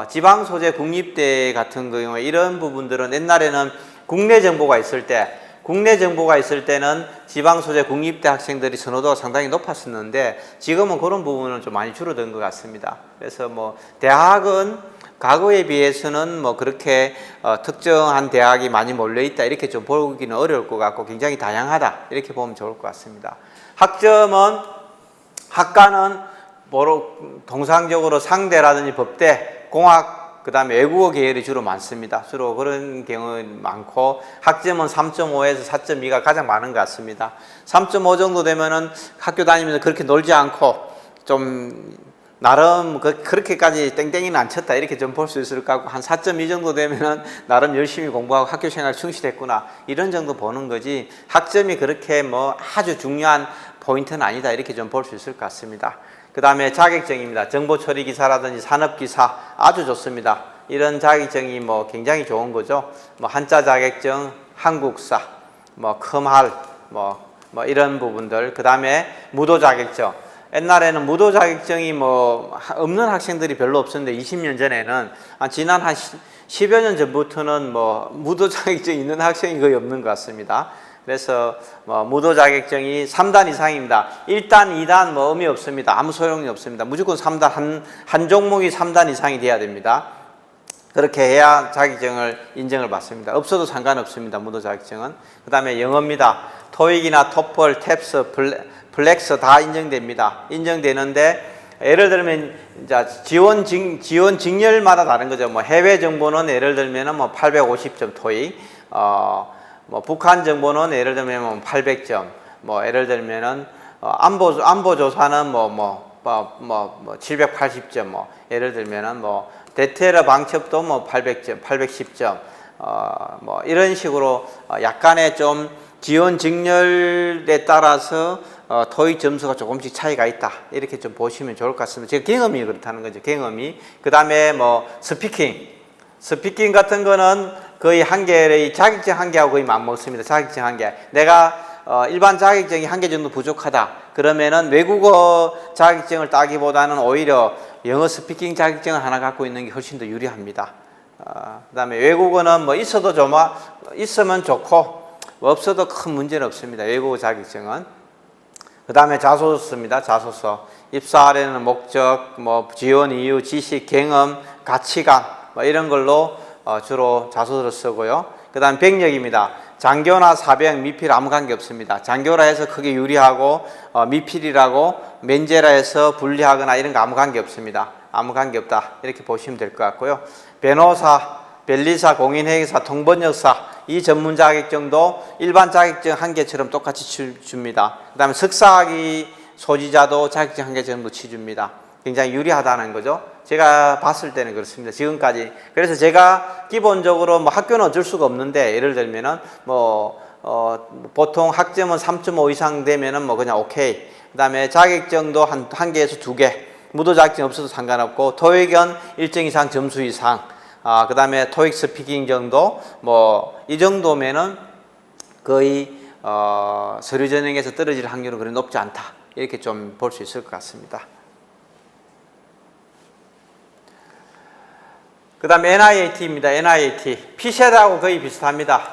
지방 소재 국립대 같은 경우에 이런 부분들은 옛날에는 국내 정보가 있을 때는 지방 소재 국립대 학생들이 선호도가 상당히 높았었는데, 지금은 그런 부분은 좀 많이 줄어든 것 같습니다. 그래서 뭐 대학은 과거에 비해서는 뭐 그렇게 특정한 대학이 많이 몰려있다, 이렇게 좀 보기는 어려울 것 같고 굉장히 다양하다, 이렇게 보면 좋을 것 같습니다. 학과는 통상적으로 상대라든지 법대, 공학, 그 다음에 외국어 계열이 주로 많습니다. 주로 그런 경우 많고, 학점은 3.5에서 4.2가 가장 많은 것 같습니다. 3.5 정도 되면은 학교 다니면서 그렇게 놀지 않고 좀 나름 그렇게까지 땡땡이는 안 쳤다, 이렇게 좀 볼 수 있을 것 같고, 한 4.2 정도 되면은 나름 열심히 공부하고 학교 생활 충실했구나, 이런 정도 보는 거지, 학점이 그렇게 뭐 아주 중요한 포인트는 아니다, 이렇게 좀 볼 수 있을 것 같습니다. 그 다음에 자격증입니다. 정보처리기사라든지 산업기사 아주 좋습니다. 이런 자격증이 뭐 굉장히 좋은 거죠. 뭐 한자 자격증, 한국사, 뭐 컴할, 뭐 이런 부분들. 그 다음에 무도 자격증. 옛날에는 무도 자격증이 뭐 없는 학생들이 별로 없었는데 20년 전에는 지난 한 10여 년 전부터는 뭐 무도 자격증이 있는 학생이 거의 없는 것 같습니다. 그래서 뭐 무도 자격증이 3단 이상입니다. 1단, 2단 뭐 의미 없습니다. 아무 소용이 없습니다. 무조건 3단, 한 종목이 3단 이상이 돼야 됩니다. 그렇게 해야 자격증을 인정을 받습니다. 없어도 상관없습니다. 무도 자격증은. 그 다음에 영어입니다. 토익이나 토플, 탭스, 플렉스 다 인정됩니다. 인정되는데 예를 들면 이제 지원 직렬마다 다른 거죠. 뭐 해외 정보는 예를 들면은 뭐 850점 토익, 뭐 북한 정보는 예를 들면 뭐 800점, 뭐 예를 들면은 안보 조사는 뭐 780점, 뭐 예를 들면은 뭐 대테러 방첩도 뭐 800점, 810점, 뭐 이런 식으로 약간의 좀 지원 직렬에 따라서 토익 점수가 조금씩 차이가 있다. 이렇게 좀 보시면 좋을 것 같습니다. 제 경험이 그렇다는 거죠. 경험이. 그 다음에 뭐 스피킹 같은 거는 거의 한 개의 자격증 한 개하고 거의 맞먹습니다. 자격증 한 개. 내가 일반 자격증이 한 개 정도 부족하다. 그러면은 외국어 자격증을 따기보다는 오히려 영어 스피킹 자격증을 하나 갖고 있는 게 훨씬 더 유리합니다. 그 다음에 외국어는 뭐 있으면 좋고 없어도 큰 문제는 없습니다. 외국어 자격증은. 그 다음에 자소서입니다. 자소서. 입사하려는 목적, 뭐 지원 이유, 지식, 경험, 가치관 뭐 이런 걸로 주로 자소서를 쓰고요. 그 다음 병력입니다. 장교나 사병, 미필 아무 관계 없습니다. 장교라 해서 크게 유리하고 미필이라고 면제라 해서 불리하거나 이런 거 아무 관계 없습니다. 아무 관계 없다. 이렇게 보시면 될 것 같고요. 변호사, 변리사, 공인회계사, 통번역사 이 전문 자격증도 일반 자격증 한 개처럼 똑같이 줍니다. 그 다음에 석사학위 소지자도 자격증 한 개 정도 치줍니다. 굉장히 유리하다는 거죠. 제가 봤을 때는 그렇습니다. 지금까지. 그래서 제가 기본적으로 뭐 학교는 어쩔 수가 없는데 예를 들면은 보통 학점은 3.5 이상 되면은 뭐 그냥 오케이. 그 다음에 자격증도 한 개에서 두 개. 무도 자격증 없어도 상관없고 토익은 일정 이상 점수 이상. 그 다음에 토익 스피킹 정도 뭐 이 정도면은 거의 서류 전형에서 떨어질 확률은 그리 높지 않다. 이렇게 좀 볼 수 있을 것 같습니다. 그 다음에 NIAT입니다. NIAT. PCET하고 거의 비슷합니다.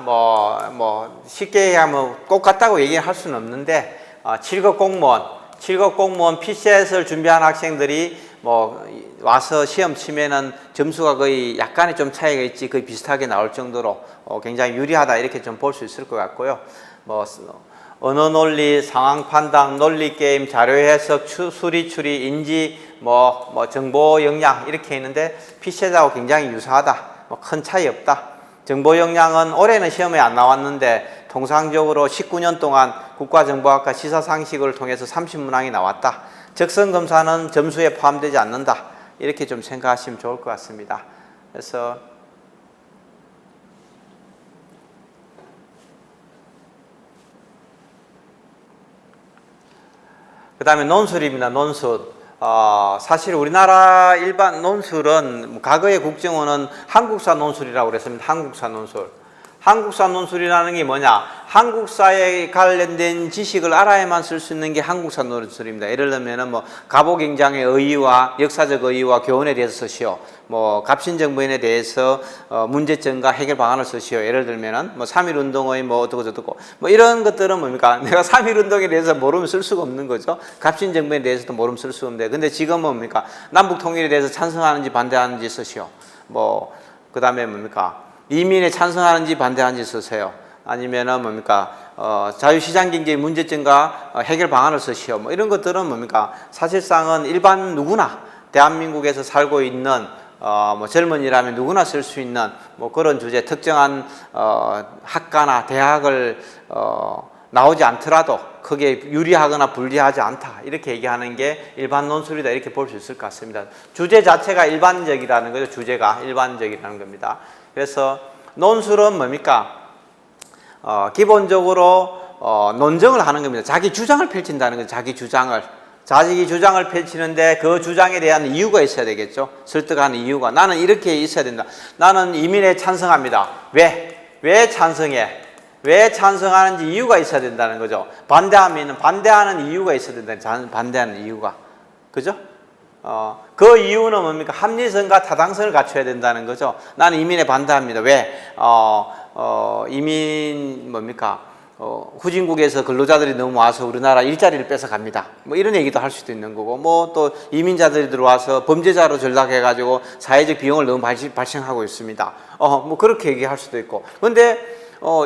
쉽게 하면 똑같다고 얘기할 수는 없는데, 7급 공무원 PCET을 준비한 학생들이 와서 시험 치면은 점수가 거의 약간의 좀 차이가 있지 거의 비슷하게 나올 정도로 굉장히 유리하다. 이렇게 좀 볼 수 있을 것 같고요. 언어 논리, 상황 판단, 논리 게임, 자료 해석, 수리 추리, 인지, 정보 역량 이렇게 있는데 PCET하고 굉장히 유사하다. 큰 차이 없다. 정보 역량은 올해는 시험에 안 나왔는데 통상적으로 19년 동안 국가정보학과 시사상식을 통해서 30문항이 나왔다. 적성검사는 점수에 포함되지 않는다. 이렇게 좀 생각하시면 좋을 것 같습니다. 그래서 그 다음에 논술입니다. 논술. 사실 우리나라 일반 논술은 과거의 국정원은 한국사 논술이라고 그랬습니다. 한국사 논술. 한국사 논술이라는 게 뭐냐? 한국사에 관련된 지식을 알아야만 쓸 수 있는 게 한국사 논술입니다. 예를 들면은 갑오갱장의 의의와 역사적 의의와 교훈에 대해서 쓰시오. 갑신정부인에 대해서 문제점과 해결 방안을 쓰시오. 예를 들면은 3.1운동의 어떻고 저떻고 이런 것들은 뭡니까? 내가 3.1운동에 대해서 모르면 쓸 수가 없는 거죠. 갑신정부인에 대해서도 모르면 쓸 수가 없는데, 근데 지금 뭡니까? 남북통일에 대해서 찬성하는지 반대하는지 쓰시오. 그 다음에 뭡니까? 이민에 찬성하는지 반대하는지 쓰세요. 아니면은 자유시장 경제의 문제점과 해결 방안을 쓰시오. 이런 것들은 사실상은 일반 누구나 대한민국에서 살고 있는 젊은이라면 누구나 쓸 수 있는 그런 주제, 특정한 학과나 대학을 나오지 않더라도 크게 유리하거나 불리하지 않다. 이렇게 얘기하는 게 일반 논술이다. 이렇게 볼 수 있을 것 같습니다. 주제 자체가 일반적이라는 거죠. 주제가 일반적이라는 겁니다. 그래서 논술은 기본적으로 논증을 하는 겁니다. 자기 주장을 펼친다는 거죠. 자기 주장을 자식이 주장을 펼치는데 그 주장에 대한 이유가 있어야 되겠죠. 설득하는 이유가. 나는 이렇게 있어야 된다. 나는 이민에 찬성합니다. 왜 찬성해? 왜 찬성하는지 이유가 있어야 된다는 거죠. 반대하면 반대하는 이유가 있어야 된다. 반대하는 이유가. 그죠? 그 이유는 뭡니까? 합리성과 타당성을 갖춰야 된다는 거죠. 나는 이민에 반대합니다. 왜? 이민 뭡니까? 후진국에서 근로자들이 너무 와서 우리나라 일자리를 뺏어갑니다. 뭐 이런 얘기도 할 수도 있는 거고, 뭐 또 이민자들이 들어와서 범죄자로 전락해가지고 사회적 비용을 너무 발생하고 있습니다. 뭐 그렇게 얘기할 수도 있고. 근데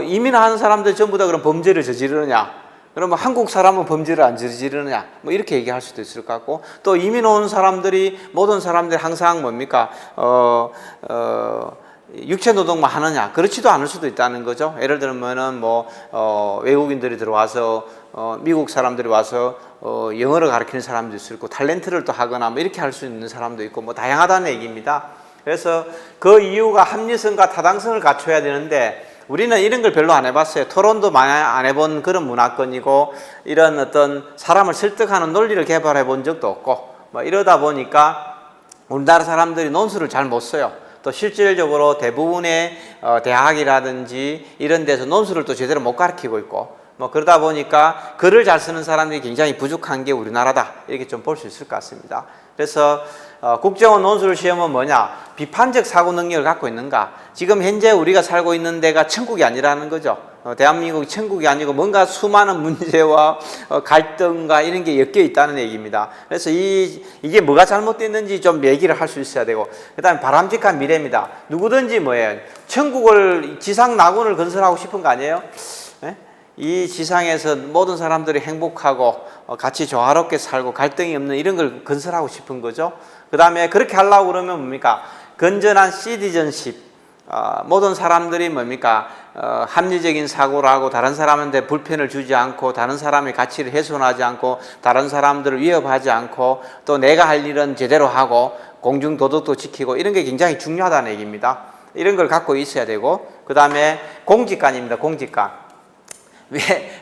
이민하는 사람들 전부 다 그럼 범죄를 저지르느냐? 그러면 한국 사람은 범죄를 안 저지르느냐? 뭐 이렇게 얘기할 수도 있을 것 같고, 또 이민 온 사람들이 모든 사람들이 항상 뭡니까? 육체 노동만 하느냐? 그렇지도 않을 수도 있다는 거죠. 예를 들면은 외국인들이 들어와서 미국 사람들이 와서 영어를 가르치는 사람도 있을 거고, 탤런트를 또 하거나 뭐 이렇게 할 수 있는 사람도 있고, 뭐 다양하다는 얘기입니다. 그래서 그 이유가 합리성과 타당성을 갖춰야 되는데, 우리는 이런 걸 별로 안 해봤어요. 토론도 많이 안 해본 그런 문화권이고, 이런 어떤 사람을 설득하는 논리를 개발해 본 적도 없고, 뭐 이러다 보니까 우리나라 사람들이 논술을 잘 못 써요. 또 실질적으로 대부분의 대학이라든지 이런 데서 논술을 또 제대로 못 가르치고 있고, 뭐 그러다 보니까 글을 잘 쓰는 사람들이 굉장히 부족한 게 우리나라다, 이렇게 좀 볼 수 있을 것 같습니다. 그래서 국정원 논술 시험은 뭐냐? 비판적 사고 능력을 갖고 있는가? 지금 현재 우리가 살고 있는 데가 천국이 아니라는 거죠. 대한민국이 천국이 아니고 뭔가 수많은 문제와 갈등과 이런 게 엮여 있다는 얘기입니다. 그래서 이게 뭐가 잘못됐는지 좀 얘기를 할 수 있어야 되고, 그 다음에 바람직한 미래입니다. 누구든지 뭐예요? 천국을, 지상 낙원을 건설하고 싶은 거 아니에요? 네? 이 지상에서 모든 사람들이 행복하고 같이 조화롭게 살고 갈등이 없는 이런 걸 건설하고 싶은 거죠. 그 다음에 그렇게 하려고 그러면 뭡니까? 건전한 시티즌십, 모든 사람들이 뭡니까? 합리적인 사고를 하고 다른 사람한테 불편을 주지 않고 다른 사람의 가치를 훼손하지 않고 다른 사람들을 위협하지 않고 또 내가 할 일은 제대로 하고 공중도덕도 지키고, 이런 게 굉장히 중요하다는 얘기입니다. 이런 걸 갖고 있어야 되고, 그 다음에 공직관입니다. 공직관.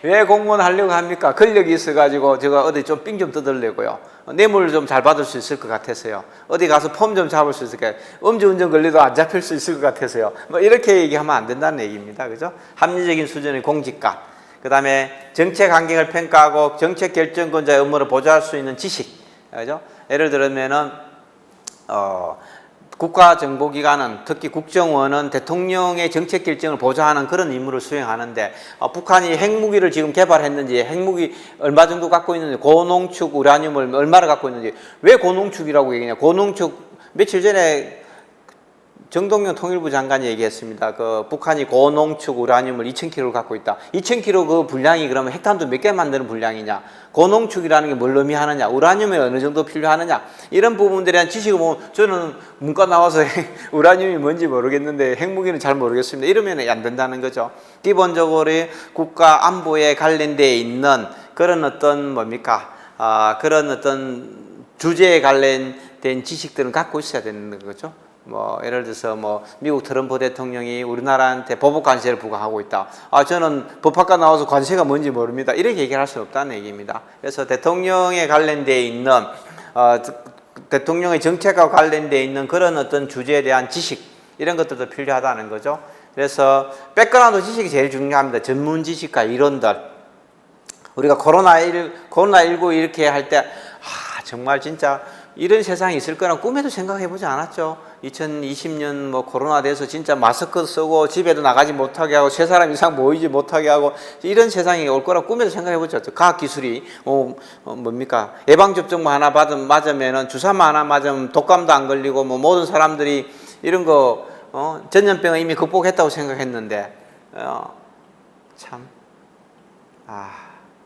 왜 공무원 하려고 합니까? 권력이 있어가지고 제가 어디 좀 삥 좀 뜯으려고요. 뇌물 좀 잘 받을 수 있을 것 같아서요. 어디 가서 폼 좀 잡을 수 있을 것 같아요. 음주운전 걸려도 안 잡힐 수 있을 것 같아서요. 뭐 이렇게 얘기하면 안 된다는 얘기입니다. 그죠? 합리적인 수준의 공직관. 그 다음에 정책 환경을 평가하고 정책 결정권자의 업무를 보좌할 수 있는 지식. 그죠? 예를 들면은, 국가정보기관은, 특히 국정원은 대통령의 정책 결정을 보좌하는 그런 임무를 수행하는데, 북한이 핵무기를 지금 개발했는지, 핵무기 얼마 정도 갖고 있는지, 고농축 우라늄을 얼마를 갖고 있는지, 왜 고농축이라고 얘기하냐? 고농축, 며칠 전에 정동영 통일부 장관이 얘기했습니다. 북한이 고농축 우라늄을 2,000kg를 갖고 있다. 2,000kg 그 분량이 그러면 핵탄두 몇 개 만드는 분량이냐? 고농축이라는 게 뭘 의미하느냐? 우라늄이 어느 정도 필요하느냐? 이런 부분들에 대한 지식을 보면, 저는 문과 나와서 우라늄이 뭔지 모르겠는데 핵무기는 잘 모르겠습니다. 이러면 안 된다는 거죠. 기본적으로 국가 안보에 관련되어 있는 그런 어떤 그런 어떤 주제에 관련된 지식들은 갖고 있어야 되는 거죠. 예를 들어서 미국 트럼프 대통령이 우리나라한테 보복 관세를 부과하고 있다. 저는 법학과 나와서 관세가 뭔지 모릅니다. 이렇게 얘기할 수 없다는 얘기입니다. 그래서 대통령에 관련되어 있는 대통령의 정책과 관련되어 있는 그런 어떤 주제에 대한 지식, 이런 것들도 필요하다는 거죠. 그래서 백그라운드 지식이 제일 중요합니다. 전문 지식과 이론들. 우리가 코로나19 이렇게 할 때 정말 진짜 이런 세상이 있을 거란 꿈에도 생각해보지 않았죠. 2020년 코로나 돼서 진짜 마스크 쓰고 집에도 나가지 못하게 하고 3사람 이상 모이지 못하게 하고 이런 세상이 올 거라고 꿈에도 생각해보지 않았죠. 과학기술이 예방접종만 하나 맞으면, 주사만 하나 맞으면 독감도 안 걸리고 모든 사람들이 이런 거 전염병을 이미 극복했다고 생각했는데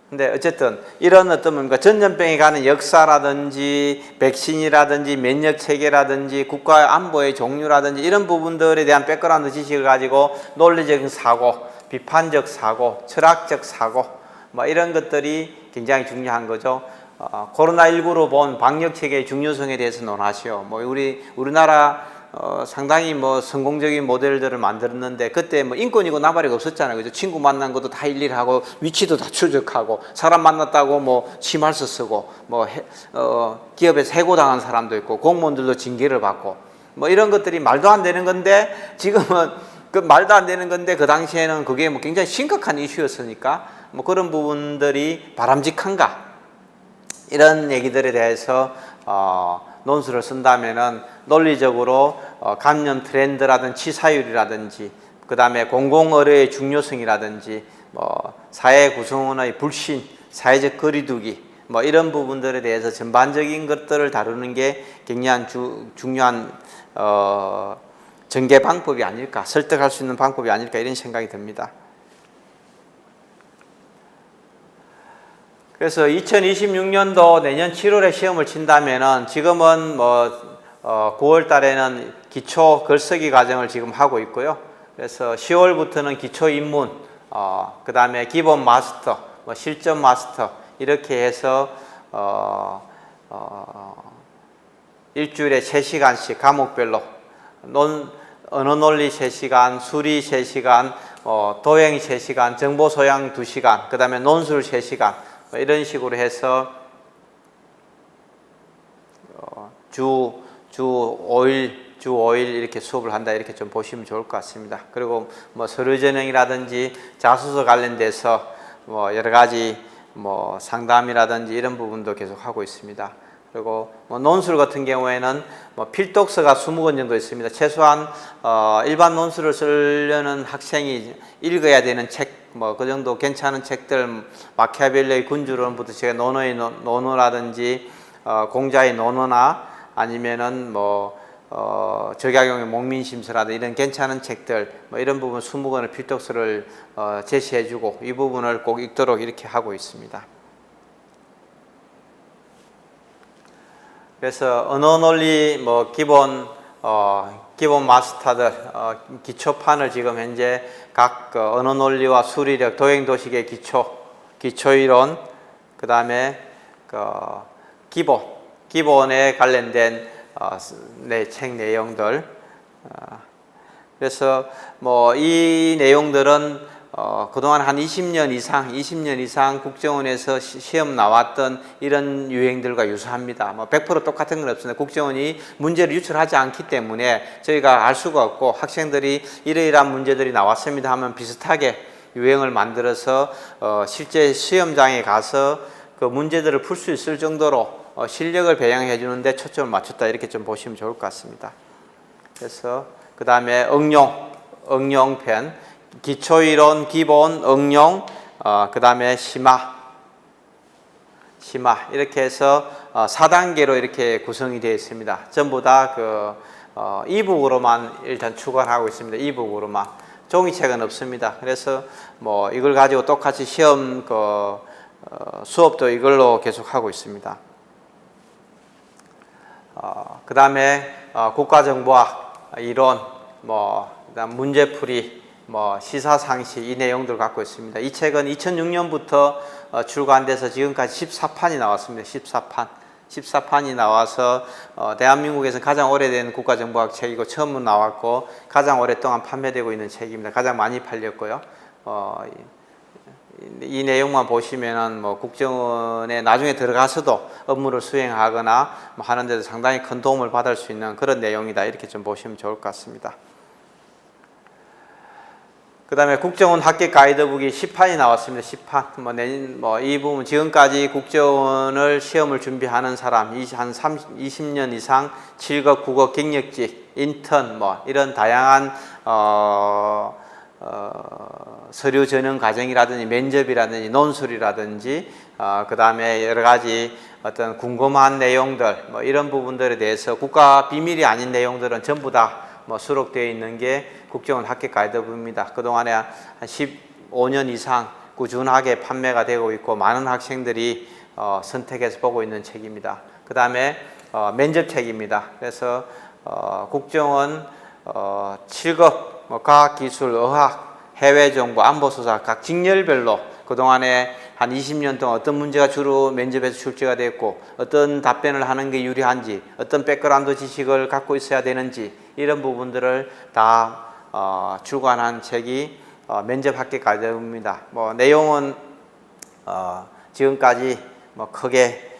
근데 어쨌든 이런 어떤 전염병에 관한 역사라든지 백신이라든지 면역 체계라든지 국가 안보의 종류라든지 이런 부분들에 대한 백그라운드 지식을 가지고 논리적인 사고, 비판적 사고, 철학적 사고, 이런 것들이 굉장히 중요한 거죠. 코로나19로 본 방역 체계의 중요성에 대해서 논하시오. 우리나라 상당히 뭐 성공적인 모델들을 만들었는데 그때 뭐 인권이고 나발이고 없었잖아요. 그죠? 친구 만난 것도 다 일일이 하고 위치도 다 추적하고 사람 만났다고 뭐 심할서 쓰고 뭐 기업에서 해고당한 사람도 있고 공무원들도 징계를 받고 뭐 이런 것들이 말도 안 되는 건데 지금은 그 말도 안 되는 건데 그 당시에는 그게 뭐 굉장히 심각한 이슈였으니까 뭐 그런 부분들이 바람직한가 이런 얘기들에 대해서 논술을 쓴다면은 논리적으로 감염 트렌드라든지 치사율이라든지 그 다음에 공공의료의 중요성이라든지 뭐 사회 구성원의 불신, 사회적 거리두기 뭐 이런 부분들에 대해서 전반적인 것들을 다루는 게 굉장히 중요한 전개 방법이 아닐까, 설득할 수 있는 방법이 아닐까 이런 생각이 듭니다. 그래서 2026년도 내년 7월에 시험을 친다면은 지금은 뭐 9월 달에는 기초 글쓰기 과정을 지금 하고 있고요. 그래서 10월부터는 기초 입문, 그 다음에 기본 마스터, 뭐 실전 마스터 이렇게 해서 일주일에 3시간씩 과목별로 언어 논리 3시간, 수리 3시간, 도형 3시간, 정보 소양 2시간, 그 다음에 논술 3시간 이런 식으로 해서 주 5일 이렇게 수업을 한다 이렇게 좀 보시면 좋을 것 같습니다. 그리고 뭐 서류 전형이라든지 자소서 관련돼서 뭐 여러 가지 뭐 상담이라든지 이런 부분도 계속 하고 있습니다. 그리고 뭐 논술 같은 경우에는 뭐 필독서가 20권 정도 있습니다. 최소한 일반 논술을 쓰려는 학생이 읽어야 되는 책 뭐 그 정도 괜찮은 책들 마키아벨리의 군주론부터 제가 논어의 논어라든지 공자의 논어나 아니면은 뭐 적약용의 목민심서라든지 이런 괜찮은 책들 뭐 이런 부분 20권의 필독서를 제시해주고 이 부분을 꼭 읽도록 이렇게 하고 있습니다. 그래서 언어 논리 뭐 기본 마스터들 기초판을 지금 현재 각 언어 논리와 수리력, 도형 도식의 기초 이론, 그 다음에 기본에 관련된 책 내용들. 그래서 뭐 이 내용들은 그동안 한 20년 이상 국정원에서 시험 나왔던 이런 유행들과 유사합니다. 뭐 100% 똑같은 건 없습니다. 국정원이 문제를 유출하지 않기 때문에 저희가 알 수가 없고 학생들이 이러이러한 문제들이 나왔습니다 하면 비슷하게 유행을 만들어서 실제 시험장에 가서 그 문제들을 풀 수 있을 정도로 실력을 배양해 주는데 초점을 맞췄다 이렇게 좀 보시면 좋을 것 같습니다. 그래서 그 다음에 응용편 기초이론, 기본, 응용, 그 다음에 심화 이렇게 해서 4단계로 이렇게 구성이 되어 있습니다. 전부 다 이북으로만 일단 추가하고 있습니다. 이북으로만 종이책은 없습니다. 그래서 뭐 이걸 가지고 똑같이 시험 수업도 이걸로 계속 하고 있습니다. 그 다음에 국가정보학 이론, 그다음 문제풀이, 시사상식 이 내용들을 갖고 있습니다. 이 책은 2006년부터 출간돼서 지금까지 14판이 나왔습니다. 14판이 나와서 대한민국에서 가장 오래된 국가정보학 책이고 처음 나왔고 가장 오랫동안 판매되고 있는 책입니다. 가장 많이 팔렸고요. 이 내용만 보시면은 국정원에 나중에 들어가서도 업무를 수행하거나 하는 데도 상당히 큰 도움을 받을 수 있는 그런 내용이다. 이렇게 좀 보시면 좋을 것 같습니다. 그 다음에 국정원 합격 가이드북이 10판이 나왔습니다. 10판. 이 부분 지금까지 국정원을 시험을 준비하는 사람, 한 20년 이상 7급, 9급 경력직, 인턴, 이런 다양한, 서류 전형 과정이라든지 면접이라든지 논술이라든지, 그 다음에 여러 가지 어떤 궁금한 내용들, 이런 부분들에 대해서 국가 비밀이 아닌 내용들은 전부 다 수록되어 있는 게 국정원 합격 가이드북입니다. 그동안에 한 15년 이상 꾸준하게 판매가 되고 있고 많은 학생들이 선택해서 보고 있는 책입니다. 그 다음에 면접책입니다. 그래서 국정원 7급 과학기술, 의학, 해외정보, 안보수사 각 직렬별로 그동안에 한 20년 동안 어떤 문제가 주로 면접에서 출제가 됐고 어떤 답변을 하는 게 유리한지 어떤 백그라운드 지식을 갖고 있어야 되는지 이런 부분들을 다 주관한 책이 면접 합격 과정입니다. 뭐 내용은 지금까지 뭐 크게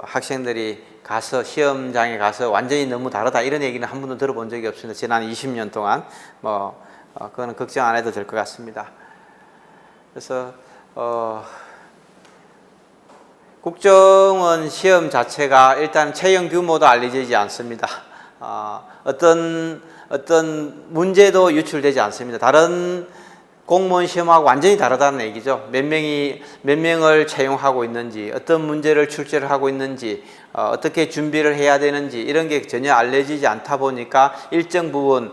학생들이 가서 시험장에 가서 완전히 너무 다르다 이런 얘기는 한 번도 들어본 적이 없습니다. 지난 20년 동안 그거는 걱정 안 해도 될 것 같습니다. 그래서 국정원 시험 자체가 일단 채용 규모도 알려지지 않습니다. 어떤 문제도 유출되지 않습니다. 다른 공무원 시험하고 완전히 다르다는 얘기죠. 몇 명을 채용하고 있는지, 어떤 문제를 출제를 하고 있는지, 어떻게 준비를 해야 되는지 이런 게 전혀 알려지지 않다 보니까 일정 부분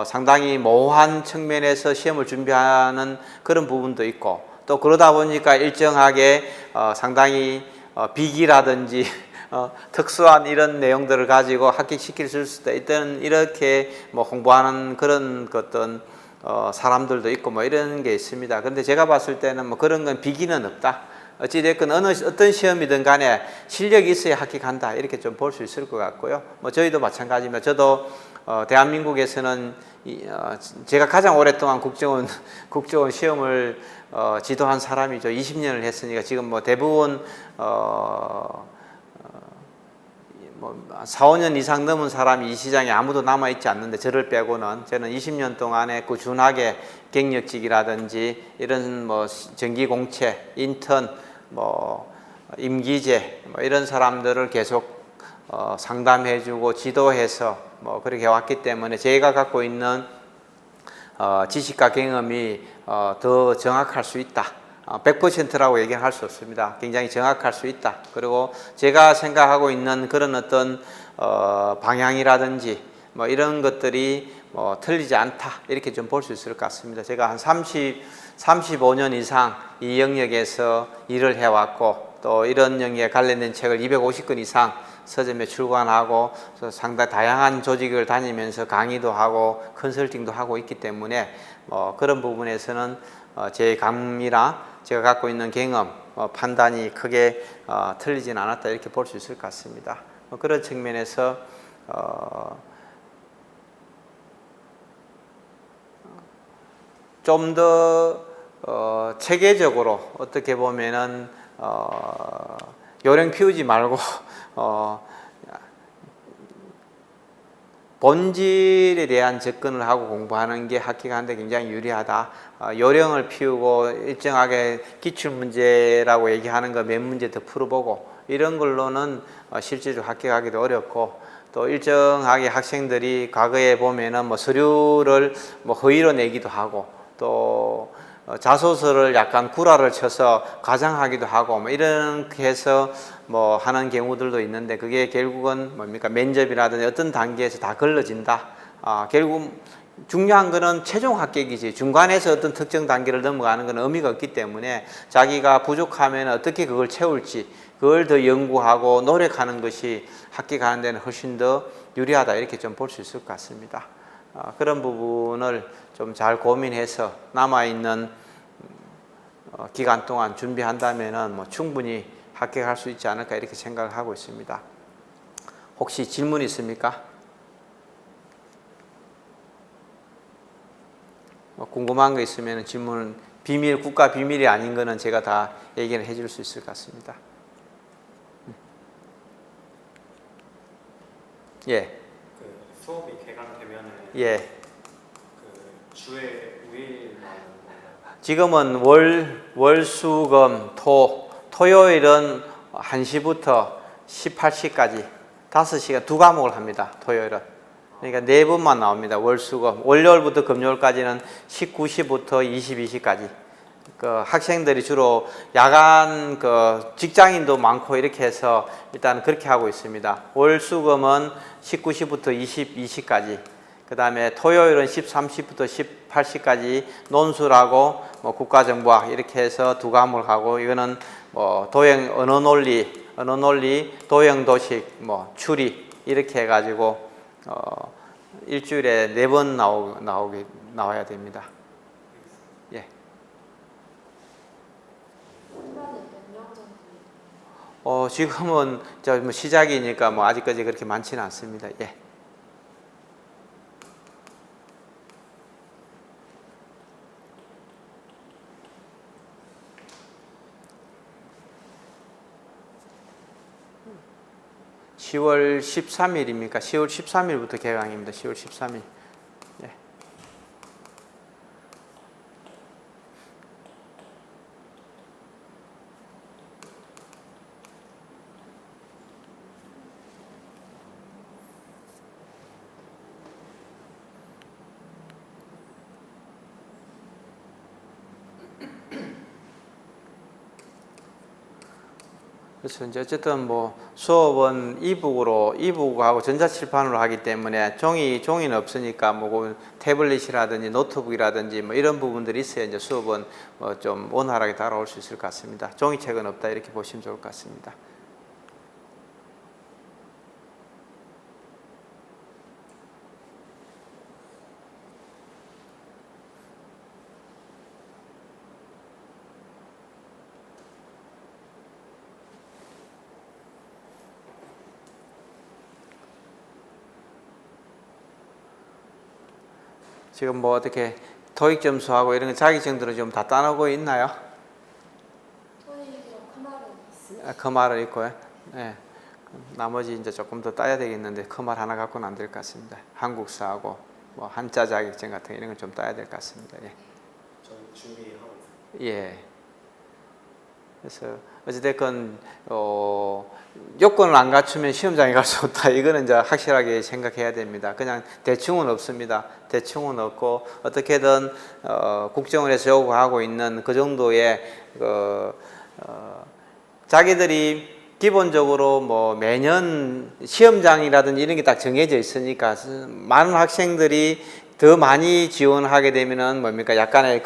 상당히 모호한 측면에서 시험을 준비하는 그런 부분도 있고, 또 그러다 보니까 일정하게 상당히 비기라든지 특수한 이런 내용들을 가지고 합격시킬 수도 있던 이렇게 뭐 홍보하는 그런 어떤 사람들도 있고 뭐 이런 게 있습니다. 그런데 제가 봤을 때는 뭐 그런 건 비기는 없다. 어찌됐건 어떤 시험이든 간에 실력이 있어야 합격한다. 이렇게 좀 볼 수 있을 것 같고요. 뭐 저희도 마찬가지입니다. 저도 대한민국에서는 제가 가장 오랫동안 국정원 시험을 지도한 사람이죠. 20년을 했으니까 지금 뭐 대부분 뭐 4, 5년 이상 넘은 사람이 이 시장에 아무도 남아있지 않는데 저를 빼고는 저는 20년 동안에 꾸준하게 경력직이라든지 이런 뭐 정기공채, 인턴, 뭐 임기제 뭐 이런 사람들을 계속 상담해주고 지도해서 뭐 그렇게 해왔기 때문에 제가 갖고 있는 지식과 경험이 더 정확할 수 있다. 100%라고 얘기할 수 없습니다. 굉장히 정확할 수 있다. 그리고 제가 생각하고 있는 그런 어떤 방향이라든지 뭐 이런 것들이 뭐 틀리지 않다. 이렇게 좀 볼 수 있을 것 같습니다. 제가 한 35년 이상 이 영역에서 일을 해왔고 또 이런 영역에 관련된 책을 250권 이상 서점에 출간하고 상당히 다양한 조직을 다니면서 강의도 하고 컨설팅도 하고 있기 때문에 그런 부분에서는 제 감이나 제가 갖고 있는 경험, 판단이 크게 틀리진 않았다 이렇게 볼 수 있을 것 같습니다. 그런 측면에서 좀 더 체계적으로 어떻게 보면은 요령 피우지 말고 본질에 대한 접근을 하고 공부하는 게 합격하는데 굉장히 유리하다. 요령을 피우고 일정하게 기출문제라고 얘기하는 거 몇 문제 더 풀어보고 이런 걸로는 실제로 합격하기도 어렵고 또 일정하게 학생들이 과거에 보면은 뭐 서류를 뭐 허위로 내기도 하고 또 자소서를 약간 구라를 쳐서 과장하기도 하고 뭐 이렇게 해서 뭐 하는 경우들도 있는데 그게 결국은 뭡니까 면접이라든지 어떤 단계에서 다 걸러진다. 결국 중요한 거는 최종 합격이지 중간에서 어떤 특정 단계를 넘어가는 건 의미가 없기 때문에 자기가 부족하면 어떻게 그걸 채울지 그걸 더 연구하고 노력하는 것이 합격하는 데는 훨씬 더 유리하다 이렇게 좀 볼 수 있을 것 같습니다. 그런 부분을 좀 잘 고민해서 남아있는 기간 동안 준비한다면은 뭐 충분히 합격할 수 있지 않을까 이렇게 생각을 하고 있습니다. 혹시 질문 있습니까? 뭐 궁금한 거 있으면 질문 국가 비밀이 아닌 거는 제가 다 얘기를 해줄 수 있을 것 같습니다. 예. 그 수업이 개강되면은 예. 그 주에 5일 나오는 건가요? 지금은 월, 수, 금, 토요일은 1시부터 18시까지 5시간 2과목을 합니다. 토요일은. 그러니까 4번만 나옵니다. 월, 수, 금. 월요일부터 금요일까지는 19시부터 22시까지. 그 학생들이 주로 야간 직장인도 많고 이렇게 해서 일단 그렇게 하고 있습니다. 월, 수, 금은 19시부터 22시까지. 그 다음에 토요일은 13시부터 18시까지 논술하고 뭐 국가정보학 이렇게 해서 2과목을 하고 이거는 뭐 도형 언어논리, 도형도식, 뭐 추리 이렇게 해가지고 일주일에 4번 나와야 됩니다. 예. 지금은 뭐 시작이니까 뭐 아직까지 그렇게 많지는 않습니다. 예. 10월 13일입니까? 10월 13일부터 개강입니다. 10월 13일. 예. 그래서 이제 어쨌든 뭐 수업은 이북하고 전자칠판으로 하기 때문에 종이는 없으니까 뭐 태블릿이라든지 노트북이라든지 뭐 이런 부분들이 있어야 이제 수업은 좀 원활하게 다가올 수 있을 것 같습니다. 종이책은 없다 이렇게 보시면 좋을 것 같습니다. 지금 뭐 어떻게 토익 점수하고 이런 자격증들은 좀 다 따놓고 있나요? 토익이랑 커말은 있습니다. 아, 커말은 있고요. 네. 나머지 이제 조금 더 따야 되겠는데 커말 하나 갖고는 안 될 것 같습니다. 한국사하고 뭐 한자 자격증 같은 이런 건 좀 따야 될 것 같습니다. 예. 저희 준비하고 있어요. 예. 그래서 어찌됐건 요건을 안 갖추면 시험장에 갈 수 없다. 이거는 이제 확실하게 생각해야 됩니다. 그냥 대충은 없습니다. 대충은 없고 어떻게든 국정원에서 요구하고 있는 그 정도의 자기들이 기본적으로 뭐 매년 시험장이라든지 이런 게 딱 정해져 있으니까 많은 학생들이 더 많이 지원하게 되면은 뭡니까 약간의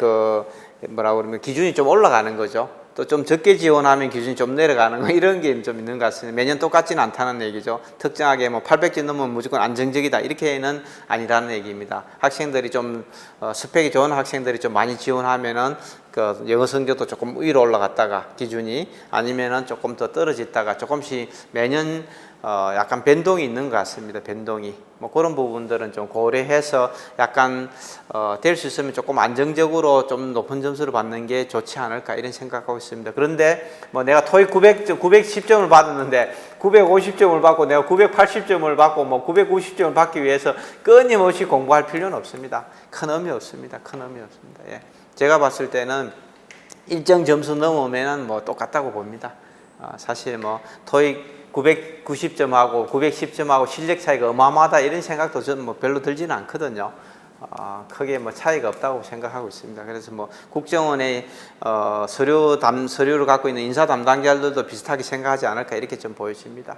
뭐라고 그러면 기준이 좀 올라가는 거죠. 또 좀 적게 지원하면 기준이 좀 내려가는 거 이런 게 좀 있는 것 같습니다. 매년 똑같지는 않다는 얘기죠. 특정하게 뭐 800점 넘으면 무조건 안정적이다 이렇게는 아니라는 얘기입니다. 학생들이 좀 스펙이 좋은 학생들이 좀 많이 지원하면은 그 영어 성적도 조금 위로 올라갔다가 기준이 아니면은 조금 더 떨어졌다가 조금씩 매년 약간 변동이 있는 것 같습니다. 변동이 뭐 그런 부분들은 좀 고려해서 약간 될 수 있으면 조금 안정적으로 좀 높은 점수를 받는 게 좋지 않을까 이런 생각하고 있습니다. 그런데 뭐 내가 토익 910점을 받았는데 950점을 받고 내가 980점을 받고 뭐 990점을 받기 위해서 끊임없이 공부할 필요는 없습니다. 큰 의미 없습니다. 큰 의미 없습니다. 예. 제가 봤을 때는 일정 점수 넘으면은 뭐 똑같다고 봅니다. 사실 뭐 토익 990점하고 910점하고 실력 차이가 어마어마하다 이런 생각도 저는 뭐 별로 들지는 않거든요. 크게 뭐 차이가 없다고 생각하고 있습니다. 그래서 뭐 국정원의 서류를 갖고 있는 인사 담당자들도 비슷하게 생각하지 않을까 이렇게 좀 보여집니다.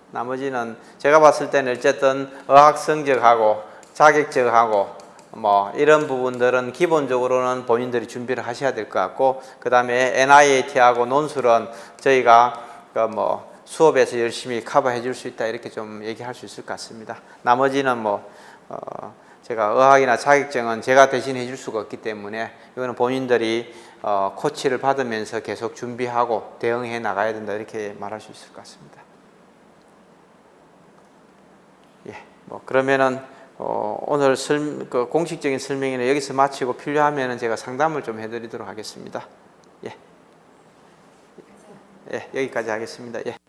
나머지는 제가 봤을 때는 어쨌든 어학 성적하고 자격증하고 뭐 이런 부분들은 기본적으로는 본인들이 준비를 하셔야 될 것 같고 그 다음에 NIAT하고 논술은 저희가 뭐 수업에서 열심히 커버해 줄 수 있다 이렇게 좀 얘기할 수 있을 것 같습니다. 나머지는 뭐 제가 어학이나 자격증은 제가 대신 해줄 수가 없기 때문에 이거는 본인들이 코치를 받으면서 계속 준비하고 대응해 나가야 된다 이렇게 말할 수 있을 것 같습니다. 예, 뭐 그러면은 오늘 공식적인 설명회는 여기서 마치고 필요하면은 제가 상담을 좀 해드리도록 하겠습니다. 예, 예, 여기까지 하겠습니다. 예.